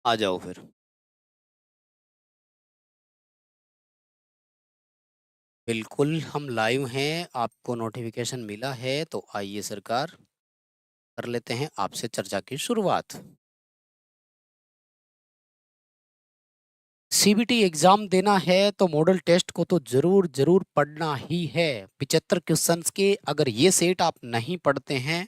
आ जाओ फिर। बिल्कुल हम लाइव हैं, आपको नोटिफिकेशन मिला है तो आइए सरकार, कर लेते हैं आपसे चर्चा की शुरुआत। सीबीटी एग्जाम देना है तो मॉडल टेस्ट को तो जरूर जरूर पढ़ना ही है। 75 क्वेश्चंस के अगर ये सेट आप नहीं पढ़ते हैं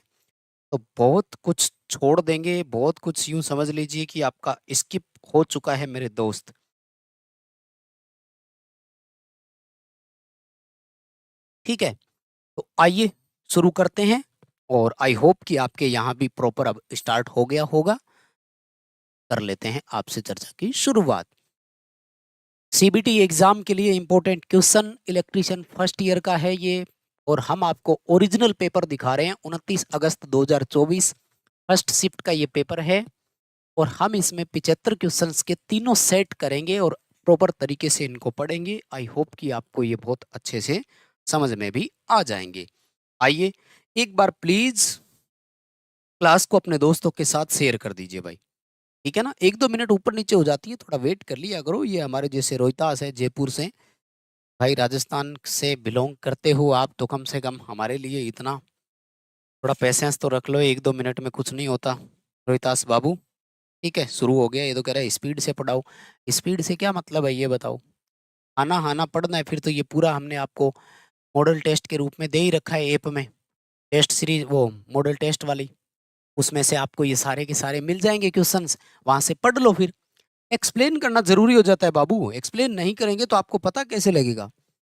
तो बहुत कुछ छोड़ देंगे, बहुत कुछ यूं समझ लीजिए कि आपका स्किप हो चुका है मेरे दोस्त। ठीक है, तो आइए शुरू करते हैं। और आई होप कि आपके यहाँ भी प्रॉपर अब स्टार्ट हो गया होगा। कर लेते हैं आपसे चर्चा की शुरुआत। सीबीटी एग्जाम के लिए important question electrician first year का है ये। और हम आपको ओरिजिनल पेपर दिखा रहे हैं, 29 अगस्त 2024 फर्स्ट शिफ्ट का ये पेपर है। और हम इसमें 75 क्वेश्चंस के तीनों सेट करेंगे और प्रॉपर तरीके से इनको पढ़ेंगे। आई होप कि आपको ये बहुत अच्छे से समझ में भी आ जाएंगे। आइए एक बार प्लीज क्लास को अपने दोस्तों के साथ शेयर कर दीजिए भाई। ठीक है ना, 1-2 मिनट ऊपर नीचे हो जाती है, थोड़ा वेट कर लिया करो। ये हमारे जैसे रोहितास है जयपुर से, भाई राजस्थान से बिलोंग करते हो आप, तो कम से कम हमारे लिए इतना थोड़ा पैसेंस तो रख लो, 1-2 मिनट में कुछ नहीं होता रोहितास बाबू। ठीक है, शुरू हो गया। ये तो कह रहा है स्पीड से पढ़ाओ। स्पीड से क्या मतलब है ये बताओ। आना हाना पढ़ना है फिर तो ये पूरा हमने आपको मॉडल टेस्ट के रूप में दे ही रखा है ऐप में। टेस्ट सीरीज वो मॉडल टेस्ट वाली, उसमें से आपको ये सारे के सारे मिल जाएंगे क्वेश्चंस, वहां से पढ़ लो। फिर एक्सप्लेन करना जरूरी हो जाता है बाबू, एक्सप्लेन नहीं करेंगे तो आपको पता कैसे लगेगा।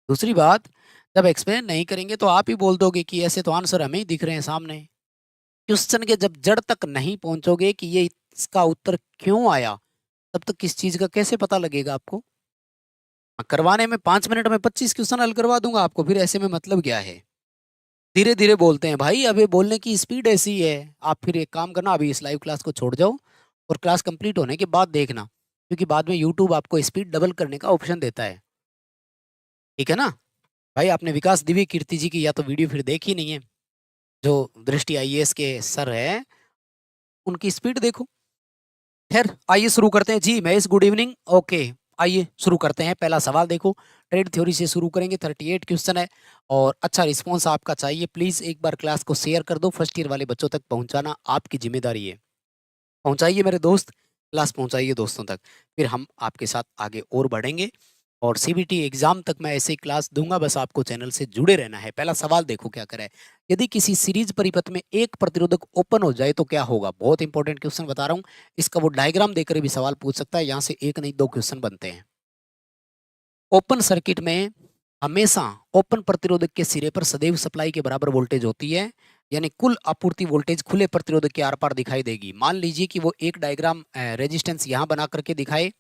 दूसरी बात, जब एक्सप्लेन नहीं करेंगे तो आप ही बोल दोगे कि ऐसे तो आंसर हमें ही दिख रहे हैं सामने। क्वेश्चन के जब जड़ तक नहीं पहुंचोगे कि ये इसका उत्तर क्यों आया, तब तक किस चीज का कैसे पता लगेगा आपको। करवाने में 5 मिनट में 25 क्वेश्चन हल करवा दूंगा आपको, फिर ऐसे में मतलब क्या है। धीरे धीरे बोलते हैं भाई, अभी बोलने की स्पीड ऐसी है। आप फिर एक काम करना, अभी इस लाइव क्लास को छोड़ जाओ और क्लास कंप्लीट होने के बाद देखना, क्योंकि बाद में यूट्यूब आपको स्पीड डबल करने का ऑप्शन देता है। ठीक है ना भाई। आपने विकास दिव्य कीर्ति जी की या तो वीडियो फिर देखी नहीं है, जो दृष्टि आईएएस के सर है, उनकी स्पीड देखो। खैर आइए शुरू करते हैं जी। Mahesh good evening. ओके, आइए शुरू करते हैं। पहला सवाल देखो, ट्रेड थ्योरी से शुरू करेंगे। 38 क्वेश्चन है और अच्छा रिस्पॉन्स आपका चाहिए। प्लीज एक बार क्लास को शेयर कर दो, फर्स्ट ईयर वाले बच्चों तक पहुंचाना आपकी जिम्मेदारी है। पहुंचाइए मेरे दोस्त, क्लास पहुंचाइए दोस्तों तक, फिर हम आपके साथ आगे और बढ़ेंगे। और सीबीटी एग्जाम तक मैं ऐसे ही क्लास दूंगा, बस आपको चैनल से जुड़े रहना है। पहला सवाल देखो क्या करे, यदि किसी सीरीज परिपथ में एक प्रतिरोधक ओपन हो जाए तो क्या होगा। बहुत इंपॉर्टेंट क्वेश्चन बता रहा हूँ, इसका वो डायग्राम देकर भी सवाल पूछ सकता है। यहाँ से एक नहीं दो क्वेश्चन बनते हैं। ओपन सर्किट में हमेशा ओपन प्रतिरोधक के सिरे पर सदैव सप्लाई के बराबर वोल्टेज होती है, यानी कुल आपूर्ति वोल्टेज खुले प्रतिरोधक के आर पार दिखाई देगी। मान लीजिए कि वो एक डायग्राम रेजिस्टेंस यहाँ बना करके दिखाए,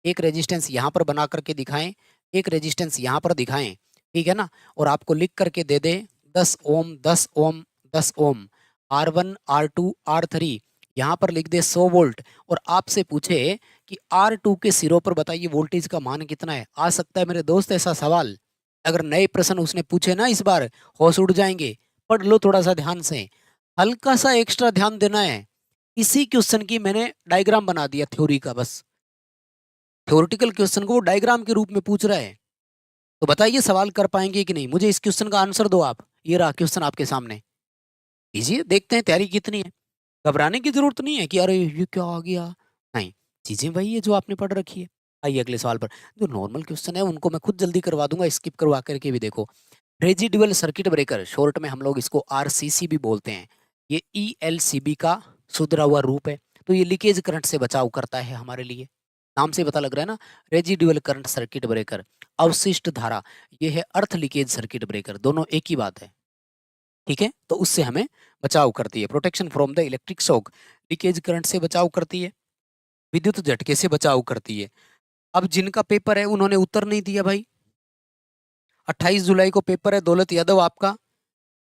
एक रेजिस्टेंस यहाँ पर बना करके दिखाएं, एक रेजिस्टेंस यहाँ पर दिखाएं। ठीक है ना, और आपको लिख करके दे दे 10 ओम 10 ओम 10 ओम, R1 R2 R3, यहाँ पर लिख दे 100 वोल्ट, और आपसे पूछे कि R2 के सिरों पर बताइए वोल्टेज का मान कितना है। आ सकता है मेरे दोस्त ऐसा सवाल। अगर नए प्रश्न उसने पूछे ना इस बार, होश उड़ जाएंगे। पढ़ लो थोड़ा सा ध्यान से, हल्का सा एक्स्ट्रा ध्यान देना है। इसी क्वेश्चन की मैंने डायग्राम बना दिया थ्योरी का, बस थ्योरेटिकल क्वेश्चन को वो डायग्राम के रूप में पूछ रहा है। तो बताइए सवाल कर पाएंगे कि नहीं, मुझे इस क्वेश्चन का आंसर दो आप। ये रहा क्वेश्चन आपके सामने, कीजिए, देखते हैं तैयारी कितनी है। घबराने की जरूरत नहीं है कि अरे ये क्या आ गया, नहीं, चीजें वही है जो आपने पढ़ रखी है। आइए अगले सवाल पर। जो नॉर्मल क्वेश्चन है उनको मैं खुद जल्दी करवा दूंगा, स्किप करवा करके भी देखो। रेजिडुअल सर्किट ब्रेकर, शॉर्ट में हम लोग इसको आरसीसी भी बोलते हैं, ये ईएलसीबी का सुधरा हुआ रूप है। तो ये लीकेज करंट से बचाव करता है हमारे लिए, नाम से पता लग रहा है ना। रेजिडुअल करंट सर्किट ब्रेकर, अवशिष्ट धारा, ये है अर्थ लीकेज सर्किट ब्रेकर, दोनों एक ही बात है। ठीक है, तो उससे हमें बचाव करती है, protection from the electric shock, leakage current से बचाव करती है, विद्युत झटके से बचाव करती है। अब जिनका पेपर है उन्होंने उत्तर नहीं दिया भाई। 28 जुलाई को पेपर है, दौलत यादव आपका,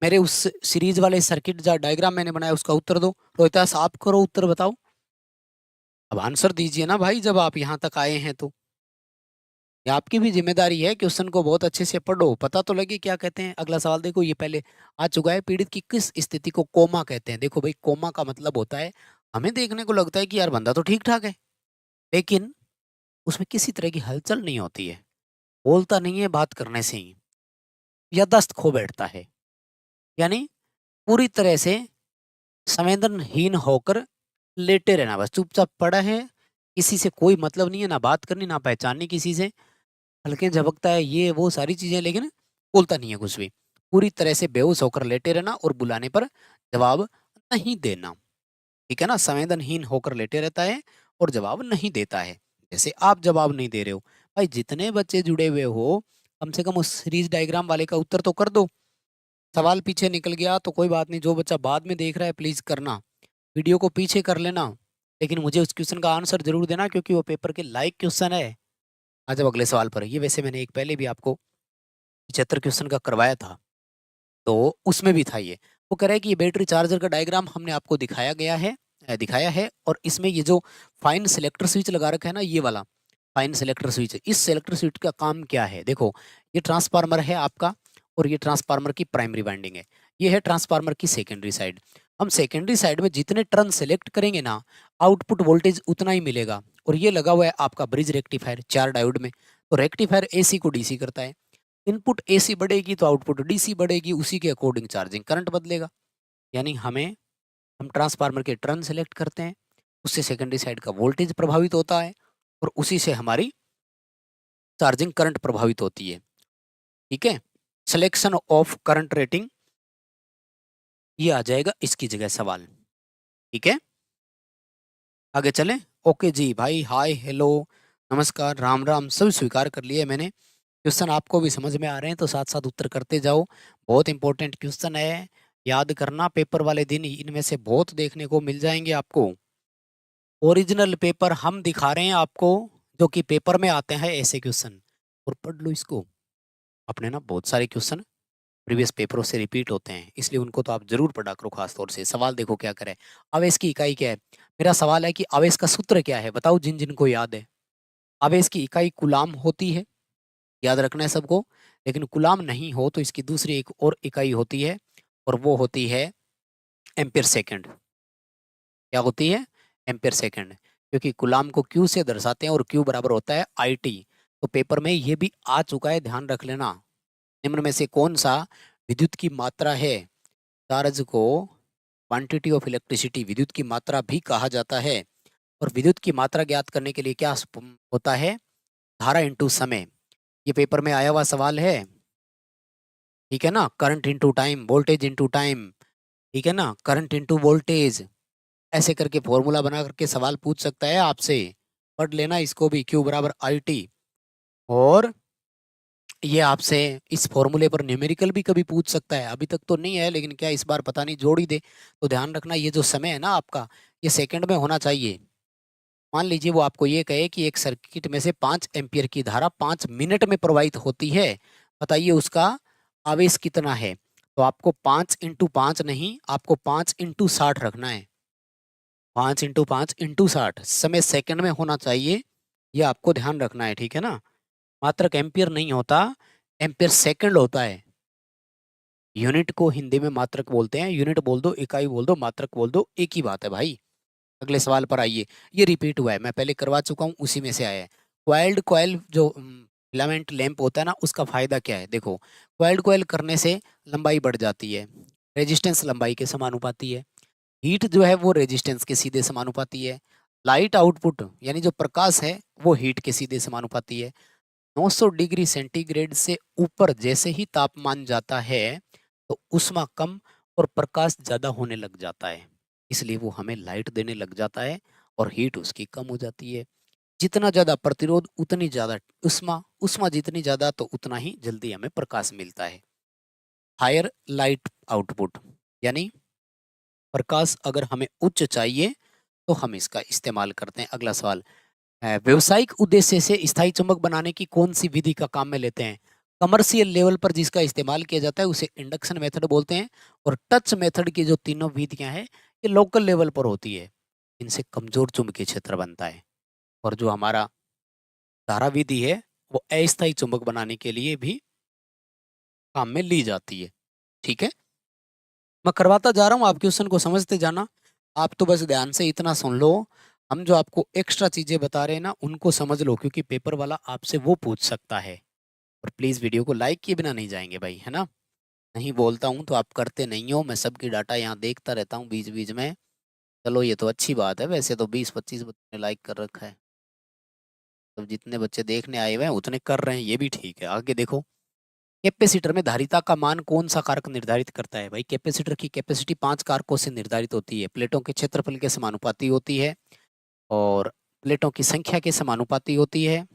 मेरे उस सीरीज वाले सर्किट जो डायग्राम मैंने बनाया उसका उत्तर दो। रोहितास आप करो उत्तर, बताओ। अब आंसर दीजिए ना भाई, जब आप यहाँ तक आए हैं तो ये आपकी भी जिम्मेदारी है। क्वेश्चन को बहुत अच्छे से पढ़ो, पता तो लगे क्या कहते हैं। अगला सवाल देखो, ये पहले आ चुका है। पीड़ित की किस स्थिति को कोमा कहते हैं। देखो भाई, कोमा का मतलब होता है, हमें देखने को लगता है कि यार बंदा तो ठीक ठाक है, लेकिन उसमें किसी तरह की हलचल नहीं होती है, बोलता नहीं है, बात करने से ही या दस्त खो बैठता है। यानी पूरी तरह से संवेदनहीन होकर लेटे रहना, बस चुपचाप पड़ा है, किसी से कोई मतलब नहीं है, ना बात करनी ना पहचाननी किसी से, हल्के झपकता है ये वो सारी चीजें, लेकिन बोलता नहीं है कुछ भी। पूरी तरह से बेहोश होकर लेटे रहना और बुलाने पर जवाब नहीं देना। ठीक है ना, संवेदनहीन होकर लेटे रहता है और जवाब नहीं देता है। जैसे आप जवाब नहीं दे रहे हो भाई, जितने बच्चे जुड़े हुए हो कम से कम उस सीरीज डायग्राम वाले का उत्तर तो कर दो। सवाल पीछे निकल गया तो कोई बात नहीं, जो बच्चा बाद में देख रहा है प्लीज करना, वीडियो को पीछे कर लेना, लेकिन मुझे उस क्वेश्चन का आंसर जरूर देना क्योंकि वो पेपर के लायक क्वेश्चन है। आ जाओ अगले सवाल पर। ये वैसे मैंने एक पहले भी आपको 75 क्वेश्चन का करवाया था, तो उसमें भी था ये। वो कह रहा है कि ये बैटरी चार्जर का डायग्राम हमने आपको दिखाया है, और इसमें ये जो फाइन सिलेक्टर स्विच लगा रखा है ना, ये वाला फाइन सिलेक्टर स्विच, इस सिलेक्टर स्विच का काम क्या है? देखो, ये ट्रांसफार्मर है आपका, और ये ट्रांसफार्मर की प्राइमरी वाइंडिंग है, ये है ट्रांसफार्मर की सेकेंडरी साइड। हम सेकेंडरी साइड में जितने टर्न सेलेक्ट करेंगे ना, आउटपुट वोल्टेज उतना ही मिलेगा। और ये लगा हुआ है आपका ब्रिज रेक्टिफायर 4 डायोड में, तो रेक्टिफायर एसी को डीसी करता है। इनपुट एसी बढ़ेगी तो आउटपुट डीसी बढ़ेगी, उसी के अकॉर्डिंग चार्जिंग करंट बदलेगा। यानी हम ट्रांसफार्मर के टर्न सेलेक्ट करते हैं, उससे सेकेंडरी साइड का वोल्टेज प्रभावित होता है, और उसी से हमारी चार्जिंग करंट प्रभावित होती है। ठीक है, सिलेक्शन ऑफ करंट रेटिंग, ये आ जाएगा इसकी जगह सवाल। ठीक है, आगे चलें। ओके जी भाई, हाय हेलो नमस्कार राम राम सब स्वीकार कर लिए मैंने। क्वेश्चन आपको भी समझ में आ रहे हैं तो साथ साथ उत्तर करते जाओ। बहुत इंपॉर्टेंट क्वेश्चन है, याद करना, पेपर वाले दिन इनमें से बहुत देखने को मिल जाएंगे आपको। ओरिजिनल पेपर हम दिखा रहे हैं आपको, जो कि पेपर में आते हैं ऐसे क्वेश्चन, और पढ़ लो इसको। अपने ना बहुत सारे क्वेश्चन प्रीवियस पेपरों से रिपीट होते हैं, इसलिए उनको तो आप जरूर पढ़ा करो। खास तौर से सवाल देखो क्या करे, आवेश की इकाई क्या है। मेरा सवाल है कि आवेश का सूत्र क्या है, बताओ जिन जिन को याद है। आवेश की इकाई कुलाम होती है, याद रखना है सबको। लेकिन गुलाम नहीं हो तो इसकी दूसरी एक और इकाई होती है, और वो होती है एम्पियर सेकंड। क्या होती है? Ampere second. क्योंकि गुलाम को क्यू से दर्शाते हैं, और क्यू बराबर होता है आईटी। तो पेपर में ये भी आ चुका है, ध्यान रख लेना। निम्न में से कौन सा विद्युत की मात्रा है? चार्ज को क्वांटिटी ऑफ इलेक्ट्रिसिटी, विद्युत की मात्रा भी कहा जाता है। और विद्युत की मात्रा ज्ञात करने के लिए क्या होता है? धारा इंटू समय। ये पेपर में आया हुआ सवाल है। ठीक है ना, current into time, voltage into time. ठीक है ना, करंट इंटू वोल्टेज, ऐसे करके फॉर्मूला बना करके सवाल पूछ सकता है आपसे। पढ़ लेना इसको भी, क्यू बराबर आई टी। और ये आपसे इस फॉर्मूले पर न्यूमेरिकल भी कभी पूछ सकता है, अभी तक तो नहीं है, लेकिन क्या इस बार पता नहीं जोड़ ही दे। तो ध्यान रखना, ये जो समय है ना आपका, ये सेकंड में होना चाहिए। मान लीजिए वो आपको ये कहे कि एक सर्किट में से 5 एम्पियर की धारा 5 मिनट में प्रवाहित होती है, बताइए उसका आवेश कितना है? तो आपको 5 × 5 नहीं, आपको 5 × 60 रखना है। 5 × 5 × 60, समय सेकंड में होना चाहिए, ये आपको ध्यान रखना है। ठीक है ना, मात्रक एम्पियर नहीं होता, एम्पियर सेकंड होता है। यूनिट को हिंदी में मात्रक बोलते हैं, यूनिट बोल दो, इकाई बोल दो, मात्रक बोल दो, एक ही बात है भाई। अगले सवाल पर आइए। ये रिपीट हुआ है, मैं पहले करवा चुका हूँ, उसी में से आया है। क्वाइल्ड कॉइल जो फिलामेंट लैंप होता है ना, उसका फायदा क्या है? देखो, क्वाइल्ड कॉइल करने से लंबाई बढ़ जाती है, रेजिस्टेंस लंबाई के समानुपाती है, हीट जो है वो रेजिस्टेंस के सीधे समानुपाती है, लाइट आउटपुट यानी जो प्रकाश है वो हीट के सीधे समानुपाती है। 900 डिग्री सेंटीग्रेड से ऊपर जैसे ही तापमान जाता है तो ऊष्मा कम और प्रकाश ज्यादा होने लग जाता है, इसलिए वो हमें लाइट देने लग जाता है, और हीट उसकी कम हो जाती है। जितना ज्यादा प्रतिरोध उतनी ज्यादा ऊष्मा, ऊष्मा जितनी ज्यादा तो उतना ही जल्दी हमें प्रकाश मिलता है। हायर लाइट आउटपुट, यानी प्रकाश अगर हमें उच्च चाहिए तो हम इसका इस्तेमाल करते हैं। अगला सवाल है, व्यवसायिक उद्देश्य से स्थायी चुंबक बनाने की कौन सी विधि का काम में लेते हैं? कमर्शियल लेवल पर जिसका इस्तेमाल किया जाता है उसे इंडक्शन मेथड बोलते हैं, और टच मेथड की जो तीनों विधियां हैं ये लोकल लेवल पर होती है, इनसे कमजोर चुंबकीय क्षेत्र बनता है। और जो हमारा धारा विधि है वो अस्थायी चुंबक बनाने के लिए भी काम में ली जाती है। ठीक है, मैं करवाता जा रहा हूँ, आप क्वेश्चन को समझते जाना। आप तो बस ध्यान से इतना सुन लो, हम जो आपको एक्स्ट्रा चीजें बता रहे हैं ना उनको समझ लो, क्योंकि पेपर वाला आपसे वो पूछ सकता है। और प्लीज वीडियो को लाइक किए बिना नहीं जाएंगे भाई, है ना। नहीं बोलता हूँ तो आप करते नहीं हो, मैं सबकी डाटा यहाँ देखता रहता हूँ बीच बीच में। चलो ये तो अच्छी बात है, वैसे तो 20-25 बच्चों ने लाइक कर रखा है, तो जितने बच्चे देखने आए हुए हैं उतने कर रहे हैं, ये भी ठीक है। आगे देखो, कैपेसिटर में धारिता का मान कौन सा कारक निर्धारित करता है? भाई कैपेसिटर की कैपेसिटी 5 कारकों से निर्धारित होती है। प्लेटों के क्षेत्रफल के समानुपाती होती है, और प्लेटों की संख्या के समानुपाती होती है,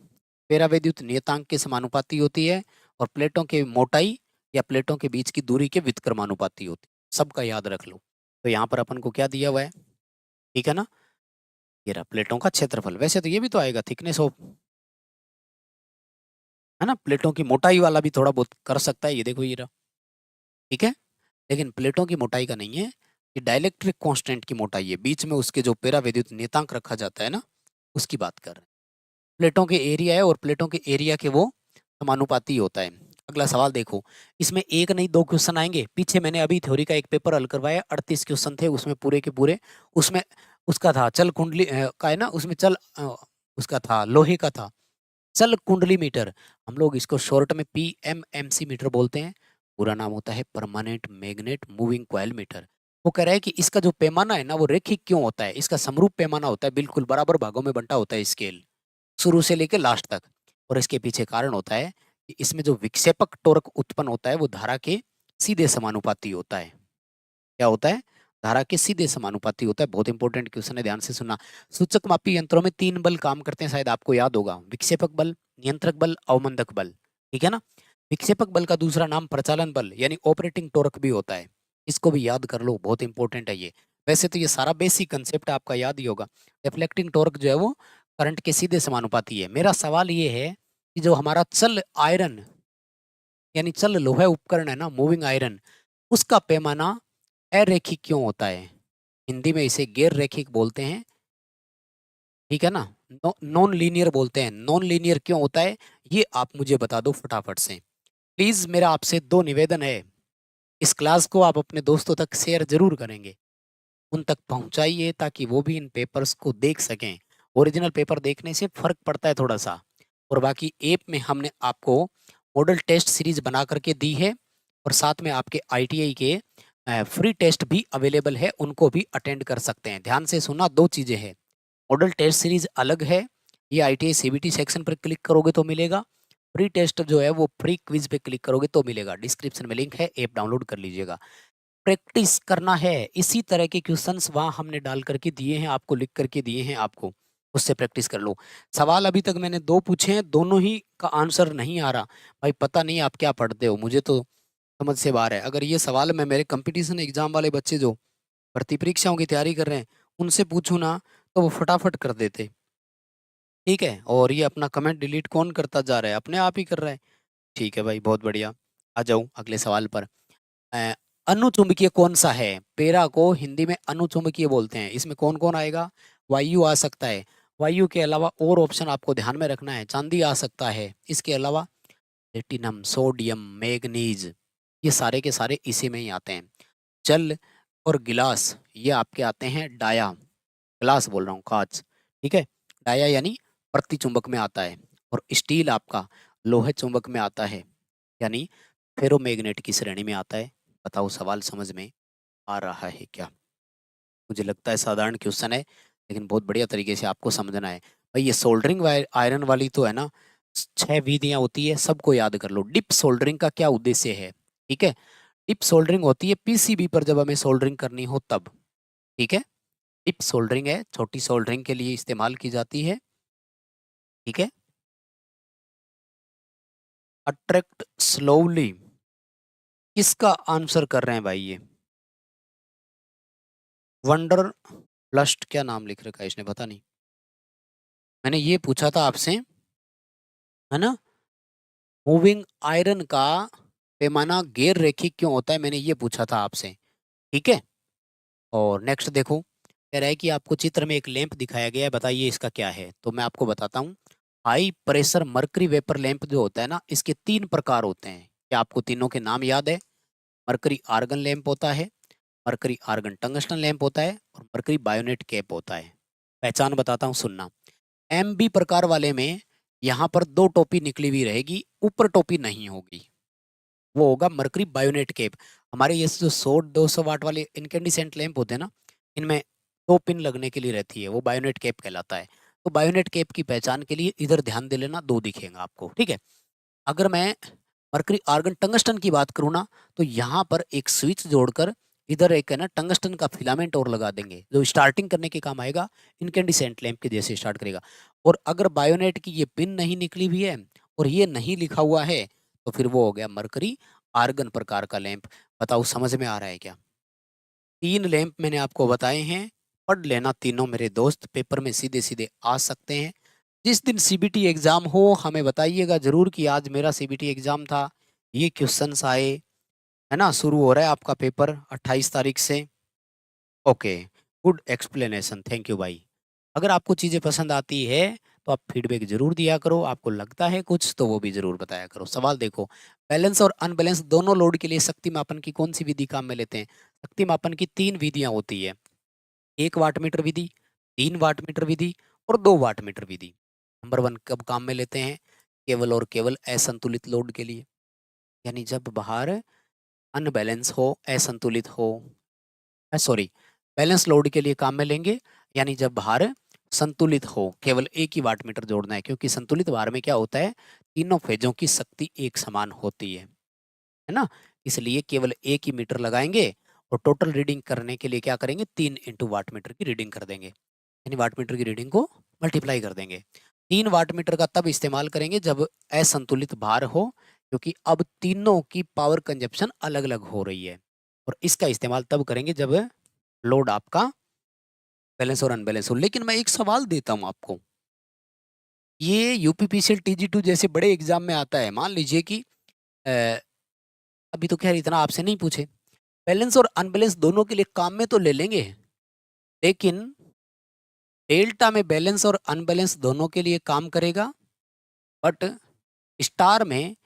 पेरावैद्युत नियतांक के समानुपाती होती है, और प्लेटों की मोटाई या प्लेटों के बीच की दूरी के व्युत्क्रमानुपाती होती है। सबका याद रख लो। तो यहाँ पर अपन को क्या दिया हुआ है, ठीक है ना, ये रहा प्लेटों का क्षेत्रफल। वैसे तो ये भी तो आएगा थिकनेस ऑफ, है ना, प्लेटों की मोटाई वाला भी थोड़ा बहुत कर सकता है, ये देखो ये रहा, ठीक है। लेकिन प्लेटों की मोटाई का नहीं है, ये डाइलेक्ट्रिक कांस्टेंट की मोटाई है, बीच में उसके जो पेरावैद्युत नियतांक रखा जाता है ना, उसकी बात कर रहे हैं। प्लेटों के एरिया है, और प्लेटों के एरिया के वो समानुपाती होता है। अगला सवाल देखो, इसमें एक नहीं दो क्वेश्चन आएंगे। पीछे मैंने अभी थ्योरी का एक पेपर हल करवाया, 38 क्वेश्चन थे उसमें पूरे के पूरे। उसमें उसका था चल कुंडली का है ना, उसमें चल उसका था लोहे का था, चल कुंडली मीटर। हम लोग इसको शॉर्ट में PMMC मीटर बोलते हैं। पूरा नाम होता है permanent magnet moving coil meter. वो कह रहा है कि इसका जो पैमाना है ना वो रैखिक क्यों होता है, इसका समरूप पैमाना होता है, बिल्कुल बराबर भागों में बंटा होता है स्केल, शुरू से लेकर लास्ट तक। और इसके पीछे कारण होता है कि इसमें जो विक्षेपक टॉर्क उत्पन्न होता है वो धारा के सीधे समानुपाती होता है। क्या होता है? धारा के सीधे समानुपाती होता है। बहुत इंपॉर्टेंट क्वेश्चन है, ध्यान से सुनना। सूचक मापी यंत्रों में 3 बल काम करते हैं, शायद आपको याद होगा, विक्षेपक बल, नियंत्रक बल, अवमंदक बल, ठीक है ना। विक्षेपक बल का दूसरा नाम प्रचालन बल यानी ऑपरेटिंग टॉर्क भी होता है। इसको भी याद कर लो, बहुत इंपॉर्टेंट है ये। वैसे तो ये सारा बेसिक कंसेप्ट आपका याद ही होगा। रिफ्लेक्टिंग टॉर्क जो है वो करंट के सीधे समानुपाती है। मेरा सवाल ये है कि जो हमारा चल आयरन यानी चल लोहा उपकरण है ना, मूविंग आयरन, उसका पैमाना अरैखिक क्यों होता है? हिंदी में इसे गैर रैखिक बोलते हैं, ठीक है ना। नॉन लीनियर बोलते हैं। नॉन लीनियर क्यों होता है ये आप मुझे बता दो फटाफट से। प्लीज मेरा आपसे 2 निवेदन है, इस क्लास को आप अपने दोस्तों तक शेयर जरूर करेंगे, उन तक पहुंचाइए ताकि वो भी इन पेपर्स को देख सकें। ओरिजिनल पेपर देखने से फर्क पड़ता है थोड़ा सा। और बाकी ऐप में हमने आपको मॉडल टेस्ट सीरीज बना करके दी है, और साथ में आपके ITI के फ्री टेस्ट भी अवेलेबल है, उनको भी अटेंड कर सकते हैं। ध्यान से सुना, 2 चीजें हैं। मॉडल टेस्ट सीरीज अलग है, ये ITI CBT सेक्शन पर क्लिक करोगे तो मिलेगा। फ्री टेस्ट जो है वो फ्री क्विज पे क्लिक करोगे तो मिलेगा। डिस्क्रिप्शन में लिंक है, ऐप डाउनलोड कर लीजिएगा। प्रैक्टिस करना है, इसी तरह के क्वेश्चंस वहाँ हमने डाल करके दिए हैं आपको, लिख करके दिए हैं आपको, उससे प्रैक्टिस कर लो। सवाल अभी तक मैंने 2 पूछे हैं, दोनों ही का आंसर नहीं आ रहा। भाई पता नहीं आप क्या पढ़ते हो, मुझे तो समझ से बाहर है। अगर ये सवाल मैं मेरे कंपटीशन एग्जाम वाले बच्चे जो भर्ती परीक्षाओं की तैयारी कर रहे हैं उनसे पूछूं ना, तो वो फटाफट कर देते, ठीक है। और ये अपना कमेंट डिलीट कौन करता जा रहा है? अपने आप ही कर रहा है। ठीक है भाई, बहुत बढ़िया। आ जाऊं अगले सवाल पर। अ, अनुचुंबकीय कौन सा है? पेरा को हिंदी में अनुचुंबकीय बोलते हैं। इसमें कौन कौन आएगा? वायु आ सकता है। वायु के अलावा और ऑप्शन आपको ध्यान में रखना है। चांदी आ सकता है, इसके अलावा प्लेटिनम, सोडियम, मैग्नीज, ये सारे के सारे इसी में ही आते हैं। जल और गिलास ये आपके आते हैं डाया, ग्लास बोल रहा हूँ, कांच, ठीक है। डाया यानी प्रति चुंबक में आता है। और स्टील आपका लोहे चुंबक में आता है, यानी फेरोमैग्नेट की श्रेणी में आता है। बताओ सवाल समझ में आ रहा है क्या? मुझे लगता है साधारण क्वेश्चन है, लेकिन बहुत बढ़िया तरीके से आपको समझना है। भाई ये सोल्डरिंग आयरन वाली तो है ना, 6 विधियां होती है, सबको याद कर लो। डिप सोल्डरिंग का क्या उद्देश्य है? ठीक है, डिप सोल्डरिंग होती है PCB पर जब हमें सोल्डरिंग करनी हो तब, ठीक है। डिप सोल्डरिंग है, छोटी सोल्डरिंग के लिए इस्तेमाल की जाती है, ठीक है। अट्रैक्ट स्लोली, किसका आंसर कर रहे हैं भाई ये? वंडर लस्ट, क्या नाम लिख रखा है इसने, पता नहीं। मैंने ये पूछा था आपसे, है ना, मूविंग आयरन का पैमाना गैर रेखिक क्यों होता है, मैंने ये पूछा था आपसे, ठीक है। और नेक्स्ट देखो, कह रहा है कि आपको चित्र में एक लैंप दिखाया गया है, बताइए इसका क्या है। तो मैं आपको बताता हूँ। High pressure mercury vapour lamp जो होता है ना, इसके 3 प्रकार होते हैं। क्या आपको तीनों के नाम याद है? मर्करी आर्गन लैंप होता है, मर्करी आर्गन टंगस्टन लैंप होता है, और मर्करी बायोनेट कैप होता है। पहचान बताता हूँ, सुनना। एम बी प्रकार वाले में यहाँ पर दो टोपी निकली हुई रहेगी, ऊपर टोपी नहीं होगी, वो होगा मरकरी बायोनेट केप। हमारे ये जो 100-200 वाट वाले इनकेंडिसेंट लैंप होते हैं ना, इनमें दो पिन लगने के लिए रहती है, वो बायोनेट केप कहलाता है। तो बायोनेट केप की पहचान के लिए इधर ध्यान दे लेना, दो दिखेगा आपको, ठीक है। अगर मैं मरकरी आर्गन टंगस्टन की बात करूँ ना, तो यहाँ पर एक स्विच जोड़कर इधर एक है ना टंगस्टन का फिलामेंट और लगा देंगे, जो स्टार्टिंग करने के काम आएगा, इनकेंडिसेंट लैंप के जैसे स्टार्ट करेगा। और अगर बायोनेट की ये पिन नहीं निकली हुई है और ये नहीं लिखा हुआ है, तो फिर वो हो गया मरकरी आर्गन प्रकार का लैंप। बताओ समझ में आ रहा है क्या? 3 लैंप मैंने आपको बताए हैं, पढ़ लेना तीनों मेरे दोस्त, पेपर में सीधे सीधे आ सकते हैं। जिस दिन सीबीटी एग्जाम हो हमें बताइएगा जरूर कि आज मेरा सीबीटी एग्जाम था, ये क्वेश्चंस आए, है ना। शुरू हो रहा है आपका पेपर 28 तारीख से। Okay, good explanation, thank you भाई। अगर आपको चीज़ें पसंद आती है तो आप फीडबैक जरूर दिया करो, आपको लगता है कुछ तो वो भी जरूर बताया करो। सवाल देखो, बैलेंस और अनबैलेंस दोनों लोड के लिए शक्ति मापन की कौन सी विधि काम में लेते हैं? शक्ति मापन की 3 विधियां होती है, 1 वाट मीटर विधि, 3 वाट मीटर विधि और 2 वाट मीटर विधि। नंबर 1 कब काम में लेते हैं? केवल और केवल असंतुलित लोड के लिए, यानी जब बाहर अनबैलेंस हो, असंतुलित हो, सॉरी, बैलेंस लोड के लिए काम में लेंगे, यानी जब भार संतुलित हो, केवल एक ही वाट मीटर जोड़ना है, क्योंकि संतुलित भार में क्या होता है, तीनों फेजों की शक्ति एक समान होती है ना। इसलिए केवल एक ही मीटर लगाएंगे और टोटल रीडिंग करने के लिए क्या करेंगे, 3 इंटू वाट मीटर की रीडिंग कर देंगे, यानी वाट मीटर की रीडिंग को मल्टीप्लाई कर देंगे। 3 वाट मीटर का तब इस्तेमाल करेंगे जब असंतुलित भार हो, क्योंकि अब तीनों की पावर कंजप्शन अलग अलग हो रही है। और इसका इस्तेमाल तब करेंगे जब लोड आपका बैलेंस और अनबैलेंस हो। लेकिन मैं एक सवाल देता हूं आपको, ये यूपीपीसीएल टीजी2 जैसे बड़े एग्जाम में आता है, मान लीजिए कि अ, अभी तो खैर इतना आपसे नहीं पूछे, बैलेंस और अनबैलेंस दोनों के लिए काम में तो ले लेंगे, लेकिन डेल्टा में बैलेंस और अनबैलेंस दोनों के लिए काम करेगा, बट स्टार में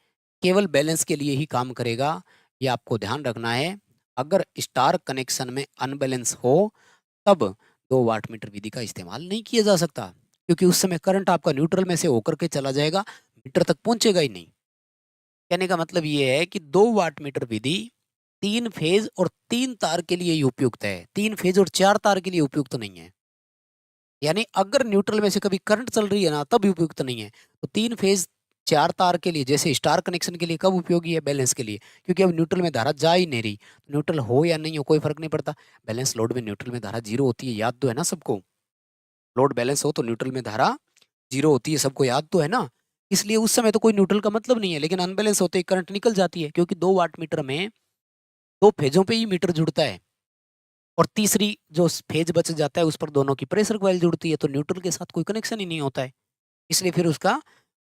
केवल बैलेंस के लिए ही काम करेगा। ये आपको ध्यान रखना है। अगर स्टार कनेक्शन में अनबैलेंस हो तब 2 वाट मीटर विधि का इस्तेमाल नहीं किया जा सकता, क्योंकि उस समय करंट आपका न्यूट्रल में से होकर के चला जाएगा, मीटर तक पहुंचेगा ही नहीं। कहने का मतलब ये है कि 2 वाट मीटर विधि 3 फेज और 3 तार के लिए ही उपयुक्त है, 3 फेज और 4 तार के लिए उपयुक्त नहीं है। यानी अगर न्यूट्रल में से कभी करंट चल रही है ना, तब उपयुक्त नहीं है। तो 3 फेज 4 तार के लिए, जैसे स्टार कनेक्शन के लिए कब उपयोगी है, बैलेंस के लिए, क्योंकि अब न्यूट्रल में धारा जा ही नहीं रही, तो न्यूट्रल हो या नहीं हो कोई फर्क नहीं पड़ता। बैलेंस लोड में न्यूट्रल में धारा जीरो होती है, याद तो है ना सबको। लोड बैलेंस हो तो न्यूट्रल में धारा जीरो होती है, सबको याद तो है ना। इसलिए उस समय तो कोई न्यूट्रल का मतलब नहीं है, लेकिन अनबैलेंस होते ही करंट निकल जाती है, क्योंकि 2 वाट मीटर में 2 फेजों पे ही मीटर जुड़ता है, और तीसरी जो फेज बच जाता है उस पर दोनों की प्रेशर कॉइल जुड़ती है, तो न्यूट्रल के साथ कोई कनेक्शन ही नहीं होता है। इसलिए फिर उसका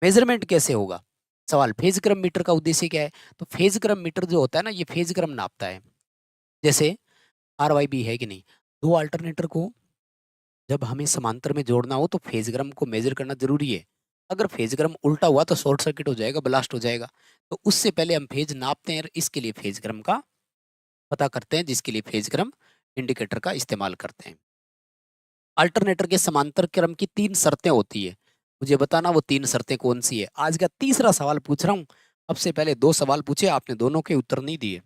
मेजरमेंट कैसे होगा? सवाल, फेज क्रम मीटर का उद्देश्य क्या है? तो फेज क्रम मीटर जो होता है ना, ये फेज क्रम नापता है। जैसे आर वाई बी है कि नहीं, दो अल्टरनेटर को जब हमें समांतर में जोड़ना हो तो फेज क्रम को मेजर करना जरूरी है। अगर फेज क्रम उल्टा हुआ तो शॉर्ट सर्किट हो जाएगा, ब्लास्ट हो जाएगा। तो उससे पहले हम फेज नापते हैं, और इसके लिए फेज क्रम का पता करते हैं, जिसके लिए फेज क्रम इंडिकेटर का इस्तेमाल करते हैं। अल्टरनेटर के समांतर क्रम की 3 शर्तें होती है, मुझे बताना वो 3 शर्तें कौन सी है। आज का तीसरा सवाल पूछ रहा हूँ। अब से पहले 2 सवाल पूछे, आपने दोनों के उत्तर नहीं दिए।